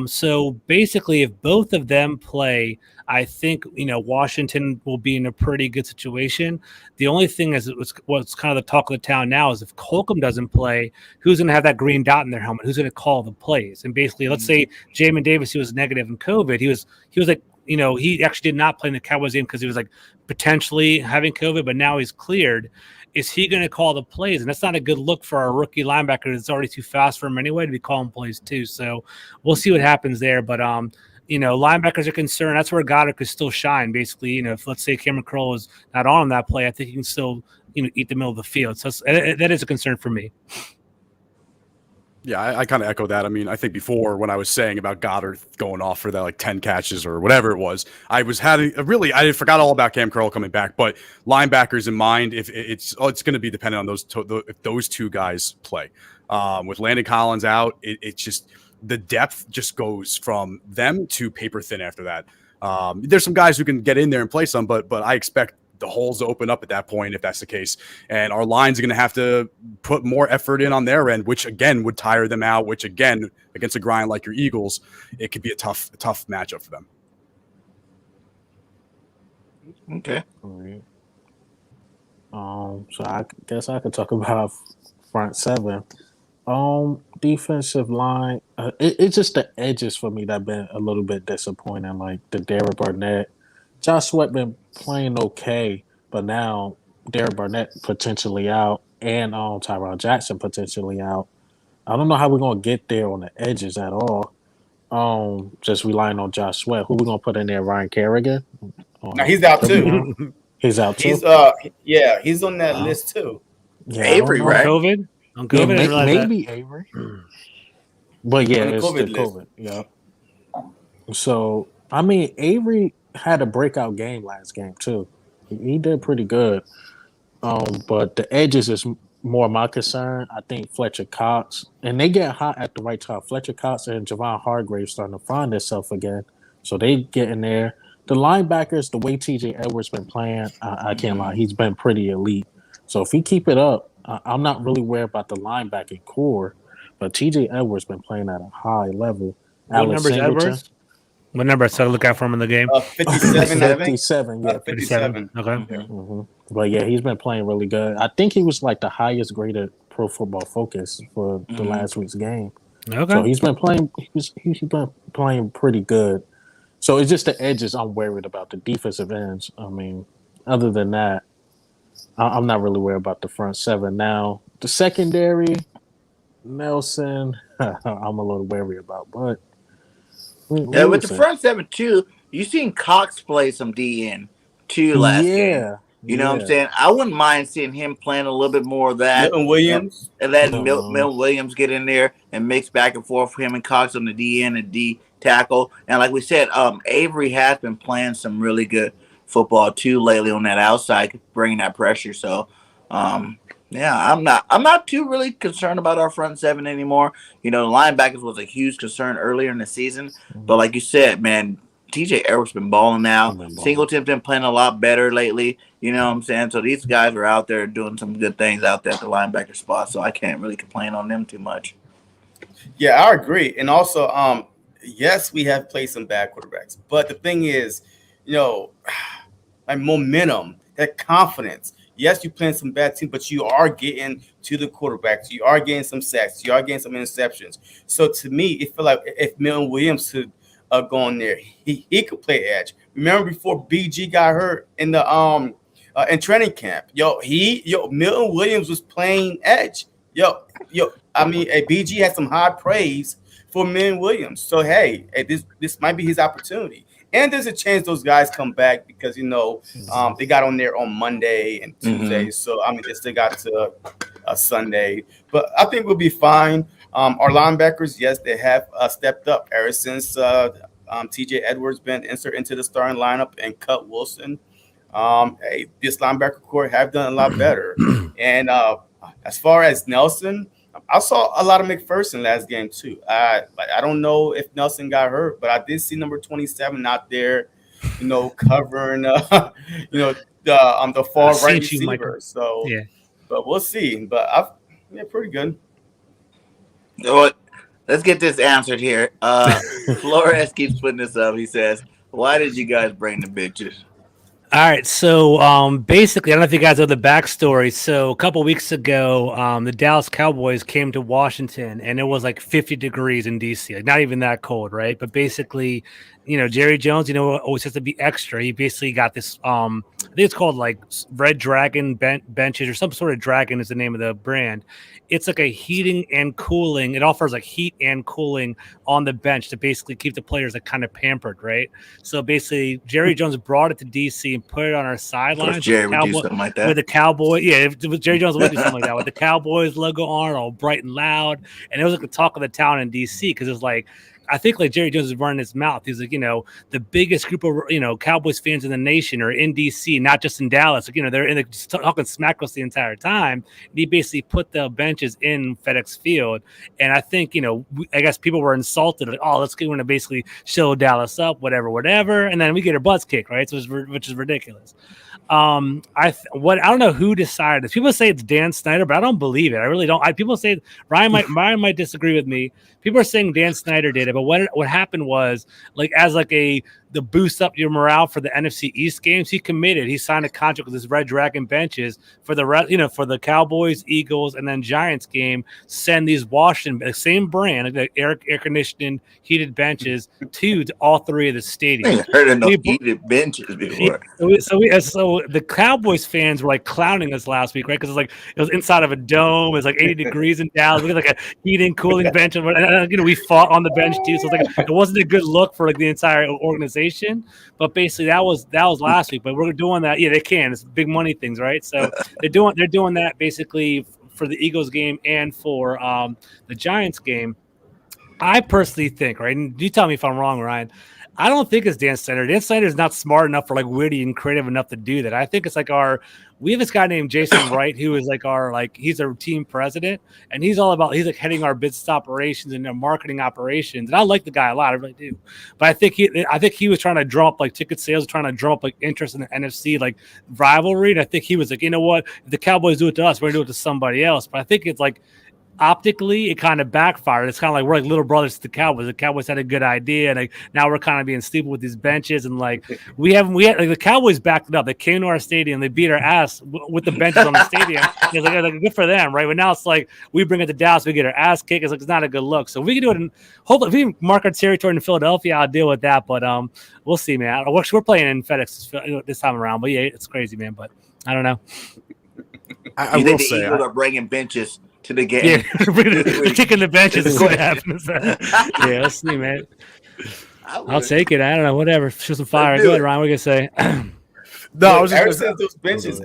So basically, if both of them play, I think Washington will be in a pretty good situation. The only thing is what's kind of the talk of the town now is if Holcomb doesn't play, who's going to have that green dot in their helmet? Who's going to call the plays? And basically, let's say Jamin Davis, he was negative in COVID. He was like, he actually did not play in the Cowboys game because he was like potentially having COVID, but now he's cleared. Is he going to call the plays? And that's not a good look for our rookie linebacker. It's already too fast for him anyway to be calling plays too. So we'll see what happens there. But linebackers are concerned. That's where Goddard could still shine. Basically, if let's say Cameron Curl is not on that play, I think he can still eat the middle of the field. So that is a concern for me. Yeah, I kind of echo that. I mean, I think before when I was saying about Goddard going off for that like 10 catches or whatever it was, I forgot all about Cam Curl coming back. But linebackers in mind, if it's going to be dependent on if those two guys play. With Landon Collins out, it's just the depth just goes from them to paper thin after that. There's some guys who can get in there and play some, but I expect the holes to open up at that point if that's the case. And our lines are going to have to put more effort in on their end, which again would tire them out, which again, against a grind like your Eagles, it could be a tough matchup for them. Okay. So I guess I could talk about front seven. Defensive line. It's just the edges for me that have been a little bit disappointing. Like the Derek Barnett, Josh Sweat been playing okay, but now Derek Barnett potentially out, and Tyrod Jackson potentially out. I don't know how we're gonna get there on the edges at all. Just relying on Josh Sweat. Who we gonna put in there? Ryan Kerrigan. Now he's out too. He's out too. He's on that list too. Yeah, Avery, right? COVID. On Yeah, COVID, I didn't realize maybe Avery. But yeah, On the it's COVID the COVID. Yeah. So I mean, Avery had a breakout game last game too. He did pretty good. But the edges is more my concern. I think Fletcher Cox, and they get hot at the right time. Fletcher Cox and Javon Hargrave starting to find themselves again. So they get in there. The linebackers, the way TJ Edwards been playing, I can't lie, he's been pretty elite. So if he keep it up, I'm not really worried about the linebacking core, but TJ Edwards been playing at a high level. What number is Edwards? What number? So look out for him in the game. 57, I think. 57, yeah. 57. Okay. Mm-hmm. But yeah, he's been playing really good. I think he was like the highest graded Pro Football Focus for the last week's game. Okay. So he's been playing. He's been playing pretty good. So it's just the edges I'm worried about. The defensive ends. I mean, other than that, I'm not really worried about the front seven. Now the secondary, Nelson, I'm a little wary about, but with the front seven too, you seen Cox play some DN too last game. You know what I'm saying? I wouldn't mind seeing him playing a little bit more of that. Milton Williams. And letting Milton Williams get in there and mix back and forth for him and Cox on the DN and D tackle. And like we said, Avery has been playing some really good football too lately on that outside, bringing that pressure. So, yeah, I'm not too really concerned about our front seven anymore. You know, the linebackers was a huge concern earlier in the season, but like you said, man, TJ Edwards been balling now. Singleton's been playing a lot better lately. You know what I'm saying? So these guys are out there doing some good things out there at the linebacker spot. So I can't really complain on them too much. Yeah, I agree. And also, yes, we have played some bad quarterbacks, but the thing is, you know, like momentum, that confidence. Yes, you're playing some bad teams, but you are getting to the quarterbacks. You are getting some sacks. You are getting some interceptions. So to me, it felt like if Milton Williams could go on there, he could play edge. Remember before BG got hurt in the in training camp, Milton Williams was playing edge. I mean, BG had some high praise for Milton Williams. So hey, this might be his opportunity. And there's a chance those guys come back because, you know, they got on there on Monday and Tuesday. So, I mean, they still got to Sunday. But I think we'll be fine. Our linebackers, yes, they have stepped up ever since TJ Edwards been inserted into the starting lineup and Cut Wilson. This linebacker core have done a lot better. And as far as Nelson, I saw a lot of McPherson last game too. I don't know if Nelson got hurt, but I did see number 27 out there, you know, covering the far right receiver. So yeah, but we'll see. But pretty good. You know what? Let's get this answered here. Flores keeps putting this up. He says, "Why did you guys bring the bitches?" All right, so basically, I don't know if you guys know the backstory. So a couple weeks ago, the Dallas Cowboys came to Washington, and it was like 50 degrees in DC, like not even that cold, right? But basically, you know, Jerry Jones, you know, always has to be extra. He basically got this, I think it's called like Red Dragon benches or some sort of dragon is the name of the brand. It's like a heating and cooling. It offers like heat and cooling on the bench to basically keep the players like kind of pampered, right? So basically, Jerry Jones brought it to DC and put it on our sidelines. Jerry would do something like that with the Cowboy. Yeah, if Jerry Jones would do something like that with the Cowboys logo on, all bright and loud, and it was like the talk of the town in DC because it was like I think like Jerry Jones is running his mouth. He's like, the biggest group of Cowboys fans in the nation are in DC, not just in Dallas. Like, they're just talking smack us the entire time. And he basically put the benches in FedEx Field, and I think I guess people were insulted. Like, oh, let's get to basically show Dallas up, whatever, and then we get our butts kicked, right? So which is ridiculous. I don't know who decided this. People say it's Dan Snyder, but I don't believe it. I really don't. People say Ryan might disagree with me. People are saying Dan Snyder did it, but what happened was the boost up your morale for the NFC East games. He signed a contract with his Red Dragon benches for for the Cowboys, Eagles, and then Giants game. Send these Washington, same brand, like the air conditioned heated benches to all three of the stadiums. I heard of no heated benches before. So the Cowboys fans were like clowning us last week, right? Because it was inside of a dome. It was like 80 degrees in Dallas. We had like a heating, cooling bench, and we fought on the bench too. So it wasn't a good look for like the entire organization. But basically that was last week. But we're doing that. Yeah, they can. It's big money things, right? So they're doing that basically for the Eagles game and for the Giants game. I personally think, right? And you tell me if I'm wrong, Ryan. I don't think it's Dan Snyder. Dan Snyder is not smart enough or like witty and creative enough to do that. I think it's like we have this guy named Jason Wright who is he's our team president, and he's like heading our business operations and our marketing operations. And I like the guy a lot, I really do. But I think he was trying to drum up like ticket sales, trying to drum up like interest in the NFC like rivalry. And I think he was like, you know what, if the Cowboys do it to us, we're gonna do it to somebody else. But I think it's like optically it kind of backfired. It's kind of like we're like little brothers to the Cowboys. The Cowboys had a good idea, and now we're kind of being stupid with these benches. And we had like the Cowboys backed it up. They came to our stadium, they beat our ass with the benches on the stadium. It's like good for them, right? But now it's like we bring it to Dallas, we get our ass kicked. It's not a good look. So we can do it, and hopefully if we can mark our territory in Philadelphia, I'll deal with that. But we'll see, man. We're playing in FedEx this time around, but yeah, it's crazy, man. But I don't know. I will say the Eagles are bringing benches to the game. Yeah, kicking the benches is what happens. Yeah, let's see, man. I'll take it. I don't know, whatever. Shoot some fire. Go ahead, Ryan. What are you gonna say? No, I was just ever since those benches.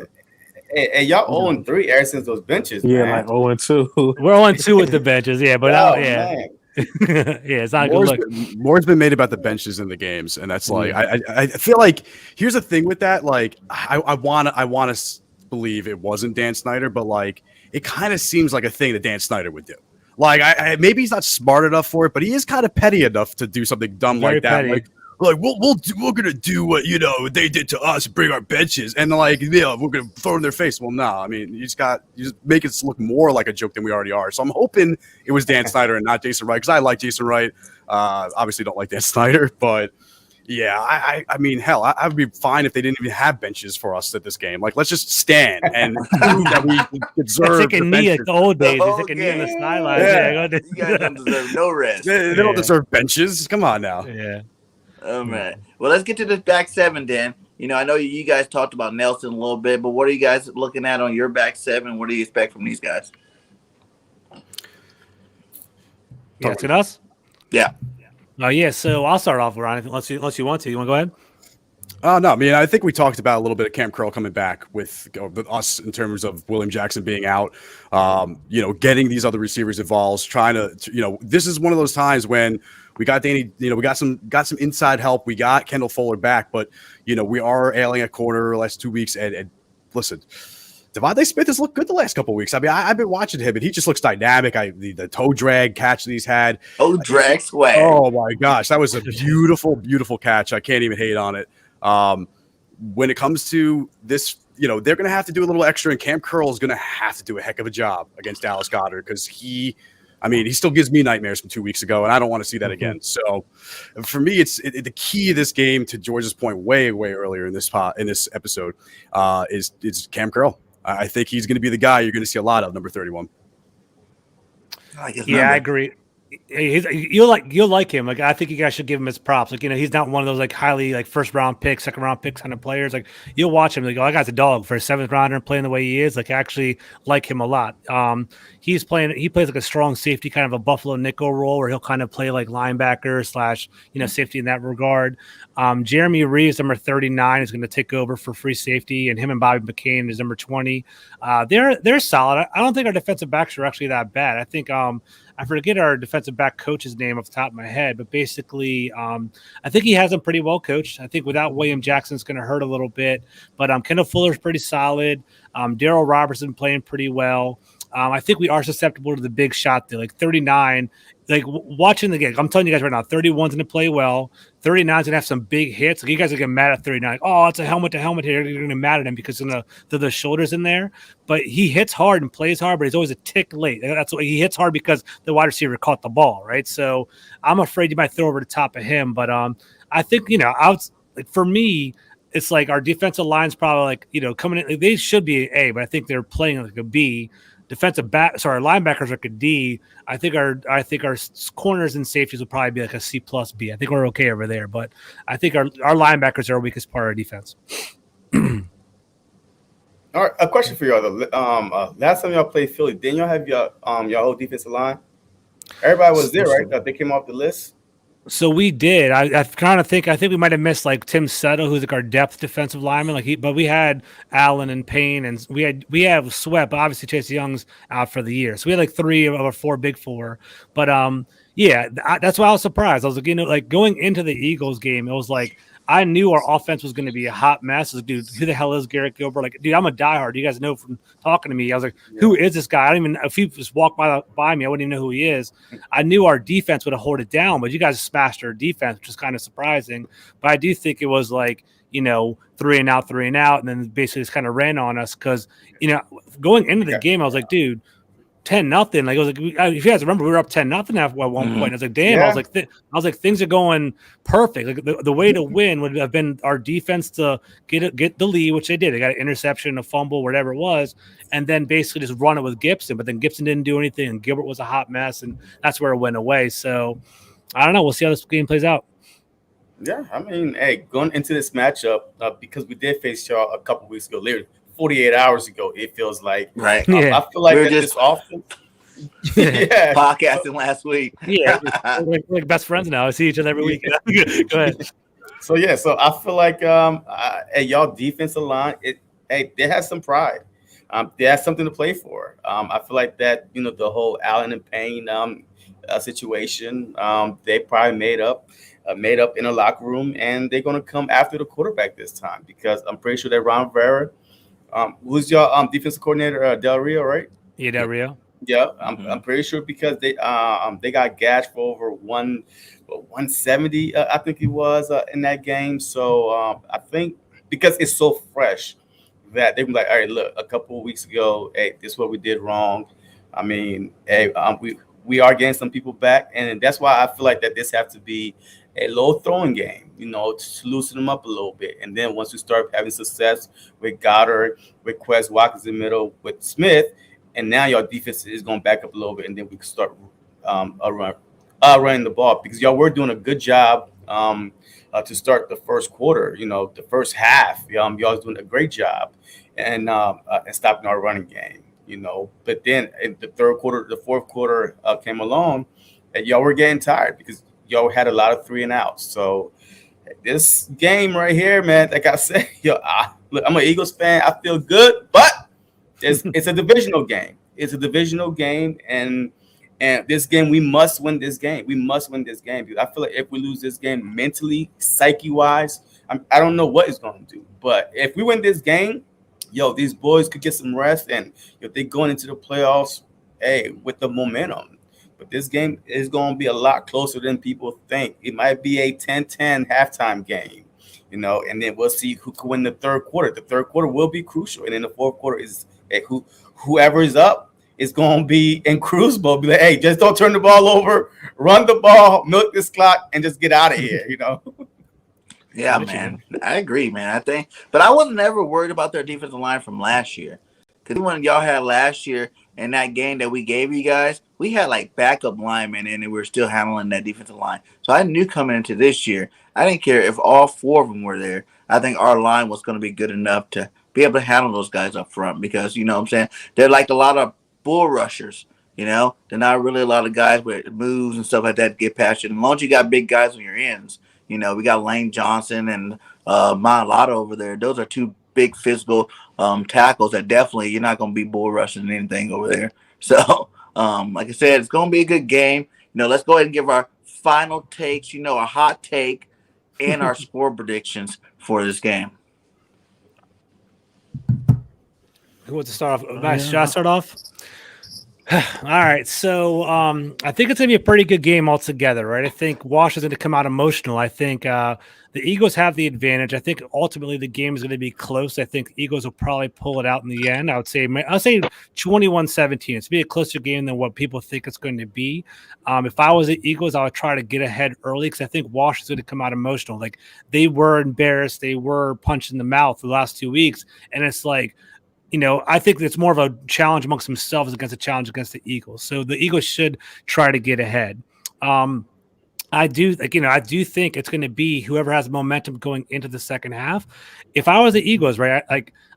Hey, y'all 0-3 ever since those benches. Yeah, man. like 0-2. We're 0-2 with the benches. Yeah, but yeah. Yeah, it's not a good look. More's been made about the benches in the games, and that's like I feel like here's the thing with that. Like I want to believe it wasn't Dan Snyder, but like it kind of seems like a thing that Dan Snyder would do. Like maybe he's not smart enough for it, but he is kind of petty enough to do something dumb like that. Petty. Like we're gonna do what they did to us, bring our benches, and we're gonna throw it in their face. Well, no, I mean you just make it look more like a joke than we already are. So I'm hoping it was Dan Snyder and not Jason Wright, because I like Jason Wright. Obviously don't like Dan Snyder, but yeah, I mean, hell, I would be fine if they didn't even have benches for us at this game. Like, let's just stand and prove that we deserve. It's like a knee like the old days. It's like a knee on the sideline. Yeah. You guys don't deserve no rest. They don't deserve benches. Come on now. Yeah. Oh man. Well, let's get to the back seven then. I know you guys talked about Nelson a little bit, but what are you guys looking at on your back seven? What do you expect from these guys? Yeah, it's us. Yeah. Oh yeah, so I'll start off, Ryan. Unless you want to. You want to go ahead? No, I mean, I think we talked about a little bit of Cam Curl coming back with us in terms of William Jackson being out, getting these other receivers involved, trying to, this is one of those times when we got Danny, we got some inside help. We got Kendall Fuller back, but, we are ailing a corner the last 2 weeks. And listen, Devontae Smith has looked good the last couple of weeks. I mean, I've been watching him, and he just looks dynamic. The toe drag catch that he's had. Oh, drag swag. Oh, my gosh. That was a beautiful, beautiful catch. I can't even hate on it. When it comes to this, they're going to have to do a little extra, and Cam Curl is going to have to do a heck of a job against Dallas Goedert, because he still gives me nightmares from 2 weeks ago, and I don't want to see that again. So for me, it's the key of this game, to George's point way, way earlier in this episode, is Cam Curl. I think he's going to be the guy you're going to see a lot of, number 31. I agree. You'll like him. Like, I think you guys should give him his props. Like, he's not one of those like highly like first round pick, second round pick kind of players. Like, you'll watch him. Like, that guy's a dog for a seventh rounder and playing the way he is. Like, I actually like him a lot. He plays like a strong safety, kind of a Buffalo nickel role, where he'll kind of play like linebacker / safety in that regard. Jeremy Reeves, number 39, is going to take over for free safety, and him and Bobby McCain is number 20. They're solid. I don't think our defensive backs are actually that bad. I I forget our defensive back coach's name off the top of my head, but basically, I think he has them pretty well coached. I think without William Jackson's going to hurt a little bit, but Kendall Fuller's pretty solid. Daryl Robertson playing pretty well. I think we are susceptible to the big shot there, like 39. Like watching the game, I'm telling you guys right now, 31's going to play well. 39's going to have some big hits. Like you guys are getting mad at 39. Like, oh, it's a helmet to helmet here. You're going to be mad at him because the shoulders in there. But he hits hard and plays hard, but he's always a tick late. That's what he hits hard because the wide receiver caught the ball, right? So I'm afraid you might throw over the top of him. But I think for me, it's like our defensive line's probably like coming in. Like, they should be an A, but I think they're playing like a B. Our linebackers are like a D. I think our corners and safeties will probably be like a C plus B. I think we're okay over there, but I think our linebackers are our weakest part of our defense. All right, a question for y'all though. Last time y'all played Philly, didn't y'all have your whole defensive line? Everybody was there, right? They came off the list. So we did. I kind of think we might have missed like Tim Settle, who's like our depth defensive lineman. But we had Allen and Payne, and we have Sweat, but obviously Chase Young's out for the year. So we had like 3 of our 4 big 4. But that's why I was surprised. I was like, going into the Eagles game, it was like I knew our offense was going to be a hot mess. I was like, dude, who the hell is Garrett Gilbert? Like, dude, I'm a diehard. You guys know from talking to me. I was like, who is this guy? I don't even, if he just walked by me, I wouldn't even know who he is. I knew our defense would have held it down, but you guys smashed our defense, which is kind of surprising. But I do think it was like, 3 and out, and then basically just kind of ran on us because, going into the game, I was like, dude, 10-0. Like, it was like, if you guys remember, we were up 10-0 at one point. I was like, damn. Yeah. I was like, things are going perfect. Like the way to win would have been our defense to get the lead, which they did. They got an interception, a fumble, whatever it was, and then basically just run it with Gibson. But then Gibson didn't do anything, and Gilbert was a hot mess, and that's where it went away. So I don't know. We'll see how this game plays out. Yeah, I mean, hey, going into this matchup, because we did face y'all a couple weeks ago, literally 48 hours ago, it feels like. Right. I feel like we're just often podcasting last week. Yeah, we're like best friends now. I see each other every week. Go ahead. So I feel like y'all defensive line, they have some pride. They have something to play for. I feel like that, the whole Allen and Payne situation, they probably made up in a locker room, and they're going to come after the quarterback this time because I'm pretty sure that Ron Rivera, who's your defensive coordinator, Del Rio, right? Yeah, Del Rio. Yeah, I'm pretty sure because they got gashed for over 170, I think it was in that game. So I think because it's so fresh that they were like, all right, look, a couple of weeks ago, hey, this is what we did wrong. I mean, hey, we are getting some people back, and that's why I feel like that this has to be a low throwing game, to loosen them up a little bit. And then once we start having success with Goddard, with Quez Watkins in the middle, with Smith, and now your defense is going to back up a little bit, and then we can start running the ball because y'all were doing a good job to start the first quarter. The first half, y'all was doing a great job and stopping our running game. But then in the third quarter, the fourth quarter came along, and y'all were getting tired because y'all had a lot of 3 and outs. So this game right here, man, like I said, look, I'm an Eagles fan. I feel good, but it's a divisional game. It's a divisional game, and this game, we must win this game. We must win this game because I feel like if we lose this game mentally, psyche-wise, I don't know what it's going to do. But if we win this game, these boys could get some rest, and if they're going into the playoffs, with the momentum. But this game is going to be a lot closer than people think. It might be a 10-10 halftime game, and then we'll see who can win the third quarter. The third quarter will be crucial, and then the fourth quarter is whoever is up is going to be in cruise mode. Be like, hey, just don't turn the ball over, run the ball, milk this clock, and just get out of here, Yeah, man. I agree, man. But I wasn't ever worried about their defensive line from last year. Because when y'all had last year in that game that we gave you guys, we had like backup linemen and we were still handling that defensive line. So I knew coming into this year, I didn't care if all 4 of them were there. I think our line was going to be good enough to be able to handle those guys up front because, what I'm saying, they're like a lot of bull rushers. They're not really a lot of guys with moves and stuff like that get past you. And as long as you got big guys on your ends, we got Lane Johnson and Mailata over there. Those are 2 big physical tackles that definitely you're not going to be bull rushing anything over there. So Like I said, it's going to be a good game. Let's go ahead and give our final takes, our hot take and our score predictions for this game. Who wants to start off? Nice. Should I start off? All right. So I think it's going to be a pretty good game altogether, right? I think Washington's going to come out emotional. I think the Eagles have the advantage. I think ultimately the game is going to be close. I think the Eagles will probably pull it out in the end. I'll say 21-17. It's going to be a closer game than what people think it's going to be. If I was the Eagles, I would try to get ahead early because I think Washington's going to come out emotional. Like, they were embarrassed. They were punched in the mouth the last 2 weeks. And it's like, I think it's more of a challenge amongst themselves against a challenge against the Eagles. So the Eagles should try to get ahead. I do think it's going to be whoever has momentum going into the second half. If I was the Eagles, right,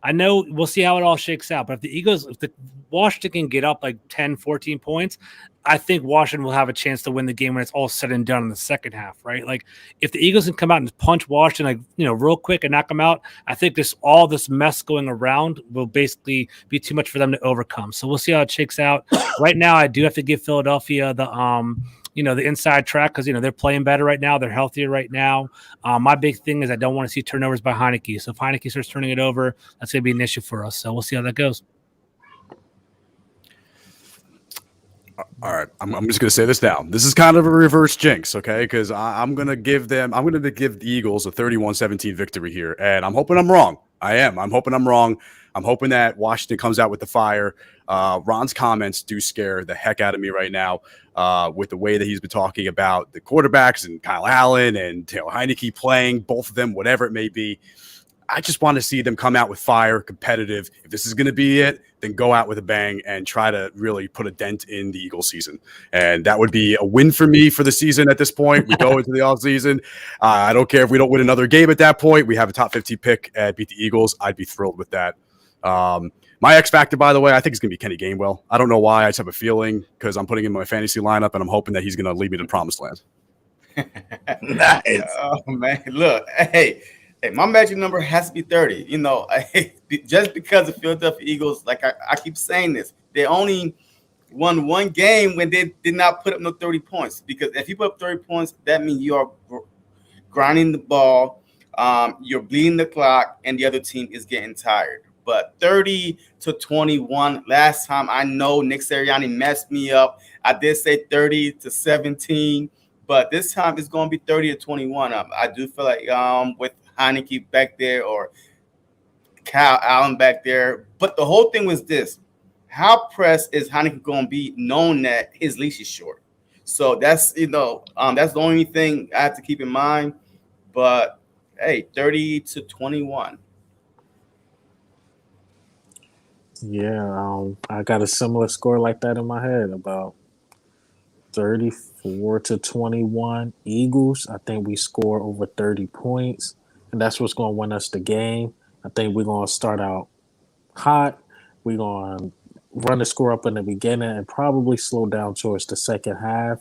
I know we'll see how it all shakes out, but if the Washington can get up like 10, 14 points, I think Washington will have a chance to win the game when it's all said and done in the second half, right? Like, if the Eagles can come out and punch Washington, real quick and knock them out, I think all this mess going around will basically be too much for them to overcome. So we'll see how it shakes out. Right now, I do have to give Philadelphia the inside track because, they're playing better right now. They're healthier right now. My big thing is I don't want to see turnovers by Heineke. So if Heineke starts turning it over, that's going to be an issue for us. So we'll see how that goes. All right, I'm just going to say this now. This is kind of a reverse jinx, okay? Because I'm going to give the Eagles a 31-17 victory here, and I'm hoping I'm wrong. I am. I'm hoping I'm wrong. I'm hoping that Washington comes out with the fire. Ron's comments do scare the heck out of me right now with the way that he's been talking about the quarterbacks and Kyle Allen and Taylor Heineke playing, both of them, whatever it may be. I just want to see them come out with fire, competitive. If this is going to be it, then go out with a bang and try to really put a dent in the Eagles season. And that would be a win for me for the season at this point. We go into the offseason. I don't care if we don't win another game at that point. We have a top 50 pick at beat the Eagles. I'd be thrilled with that. My X factor, by the way, I think it's going to be Kenny Gainwell. I don't know why. I just have a feeling because I'm putting him in my fantasy lineup and I'm hoping that he's going to lead me to the promised land. Nice. Oh, man. Look, hey, my magic number has to be 30. Just because the Philadelphia Eagles, like I keep saying this, they only won one game when they did not put up no 30 points. Because if you put up 30 points, that means you are grinding the ball, you're bleeding the clock, and the other team is getting tired. But 30-21 last time, I know Nick Sirianni messed me up. I did say 30-17, but this time it's going to be 30-21. I do feel like with Heineke back there or Kyle Allen back there. But the whole thing was this: how pressed is Heineke going to be, knowing that his leash is short? So that's that's the only thing I have to keep in mind. But hey, 30-21. Yeah, I got a similar score like that in my head, about 34-21 Eagles. I think we score over 30 points, and that's what's going to win us the game. I think we're going to start out hot. We're going to run the score up in the beginning and probably slow down towards the second half.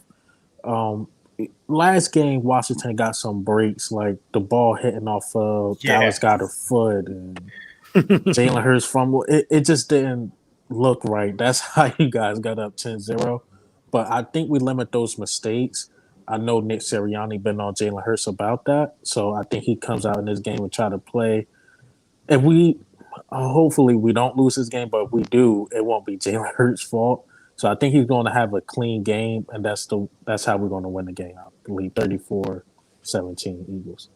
Last game, Washington got some breaks, like the ball hitting off of Dallas got a foot and Jalen Hurts fumble. It just didn't look right. That's how you guys got up 10-0. But I think we limit those mistakes. I know Nick Sirianni been on Jalen Hurts about that. So I think he comes out in this game and try to play. If we hopefully we don't lose this game, but if we do, it won't be Jalen Hurts' fault. So I think he's going to have a clean game, and that's how we're going to win the game. I believe 34-17 Eagles.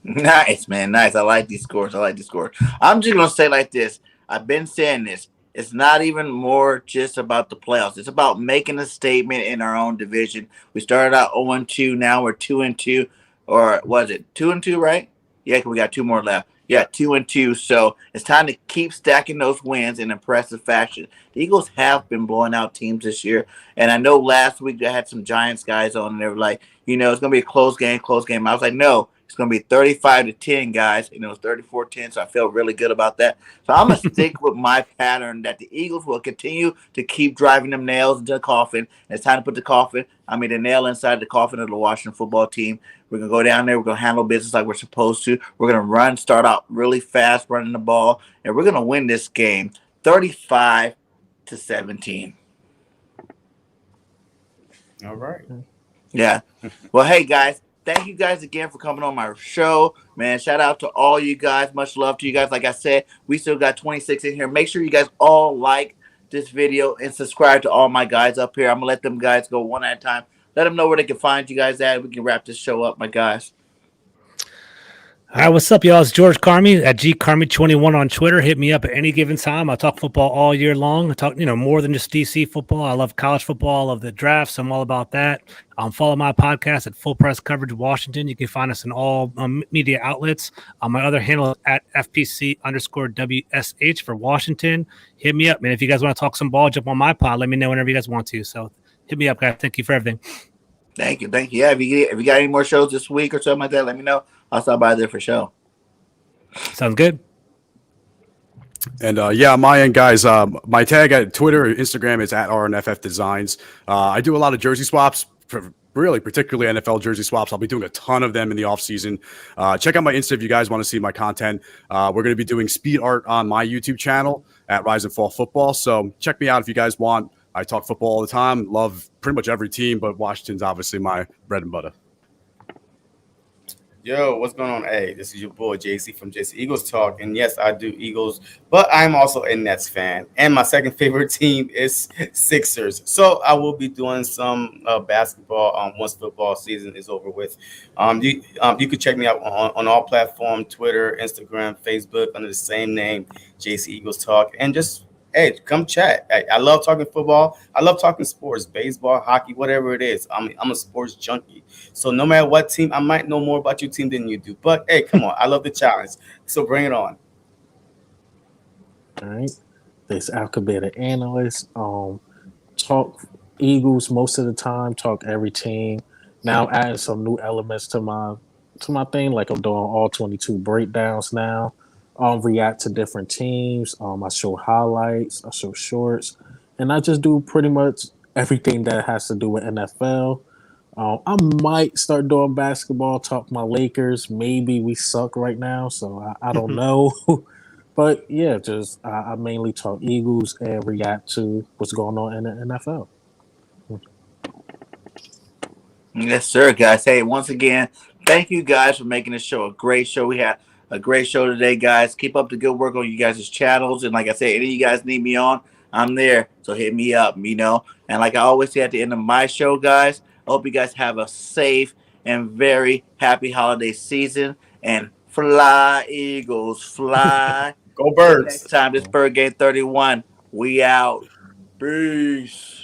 Nice, man. Nice. I like these scores. I'm just going to say like this. I've been saying this. It's not even more just about the playoffs. It's about making a statement in our own division. We started out 0-2. Now we're 2-2. Or was it 2-2, right? Yeah, we got two more left. Yeah, 2-2. So it's time to keep stacking those wins in impressive fashion. The Eagles have been blowing out teams this year. And I know last week I had some Giants guys on, and they were like, it's going to be a close game. I was like, no. It's going to be 35-10, guys. It was 34-10, so I feel really good about that. So I'm going to stick with my pattern that the Eagles will continue to keep driving them nails into the coffin. And it's time to put the nail inside the coffin of the Washington football team. We're going to go down there. We're going to handle business like we're supposed to. We're going to start out really fast, running the ball, and we're going to win this game 35-17. All right. Yeah. Well, hey guys, thank you guys again for coming on my show, man. Shout out to all you guys. Much love to you guys. Like I said, we still got 26 in here. Make sure you guys all like this video and subscribe to all my guys up here. I'm gonna let them guys go one at a time. Let them know where they can find you guys at. We can wrap this show up, my guys. All right, what's up, y'all? It's George Carmi at GCarmi21 on Twitter. Hit me up at any given time. I talk football all year long. I talk, more than just DC football. I love college football. I love the drafts. So I'm all about that. Follow my podcast at Full Press Coverage Washington. You can find us in all media outlets. My other handle is at FPC_WSH for Washington. Hit me up, man. If you guys want to talk some ball, jump on my pod. Let me know whenever you guys want to. So hit me up, guys. Thank you for everything. Thank you. Yeah, if you got any more shows this week or something like that, let me know. I'll stop by there for sure. Sounds good. And my end, guys, my tag at Twitter or Instagram is at RNFF Designs. I do a lot of jersey swaps, really particularly NFL jersey swaps. I'll be doing a ton of them in the offseason. Check out my Insta if you guys want to see my content. We're going to be doing speed art on my YouTube channel at Rise and Fall Football. So check me out if you guys want. I talk football all the time. Love pretty much every team, but Washington's obviously my bread and butter. Yo, what's going on? Hey, this is your boy JC from JC Eagles Talk. And yes, I do Eagles, but I'm also a Nets fan. And my second favorite team is Sixers. So I will be doing some basketball once football season is over with. You can check me out on all platforms, Twitter, Instagram, Facebook, under the same name, JC Eagles Talk. And just come chat. I love talking football. I love talking sports, baseball, hockey, whatever it is. I'm a sports junkie. So no matter what team, I might know more about your team than you do. But hey, come on. I love the challenge. So bring it on. All right. This Alphabet analyst. Talk Eagles most of the time. Talk every team. Now adding some new elements to my thing. Like I'm doing all 22 breakdowns now. React to different teams. I show highlights. I show shorts, and I just do pretty much everything that has to do with NFL. I might start doing basketball. Talk my Lakers. Maybe we suck right now, so I don't know. But yeah, just I mainly talk Eagles and react to what's going on in the NFL. Yes, sir, guys. Hey, once again, thank you guys for making this show a great show. We had a great show today, guys. Keep up the good work on you guys' channels. And like I said, any of you guys need me on, I'm there. So hit me up, And like I always say at the end of my show, guys, I hope you guys have a safe and very happy holiday season. And fly, Eagles, fly. Go Birds. Next time, this Bird Game 31. We out. Peace.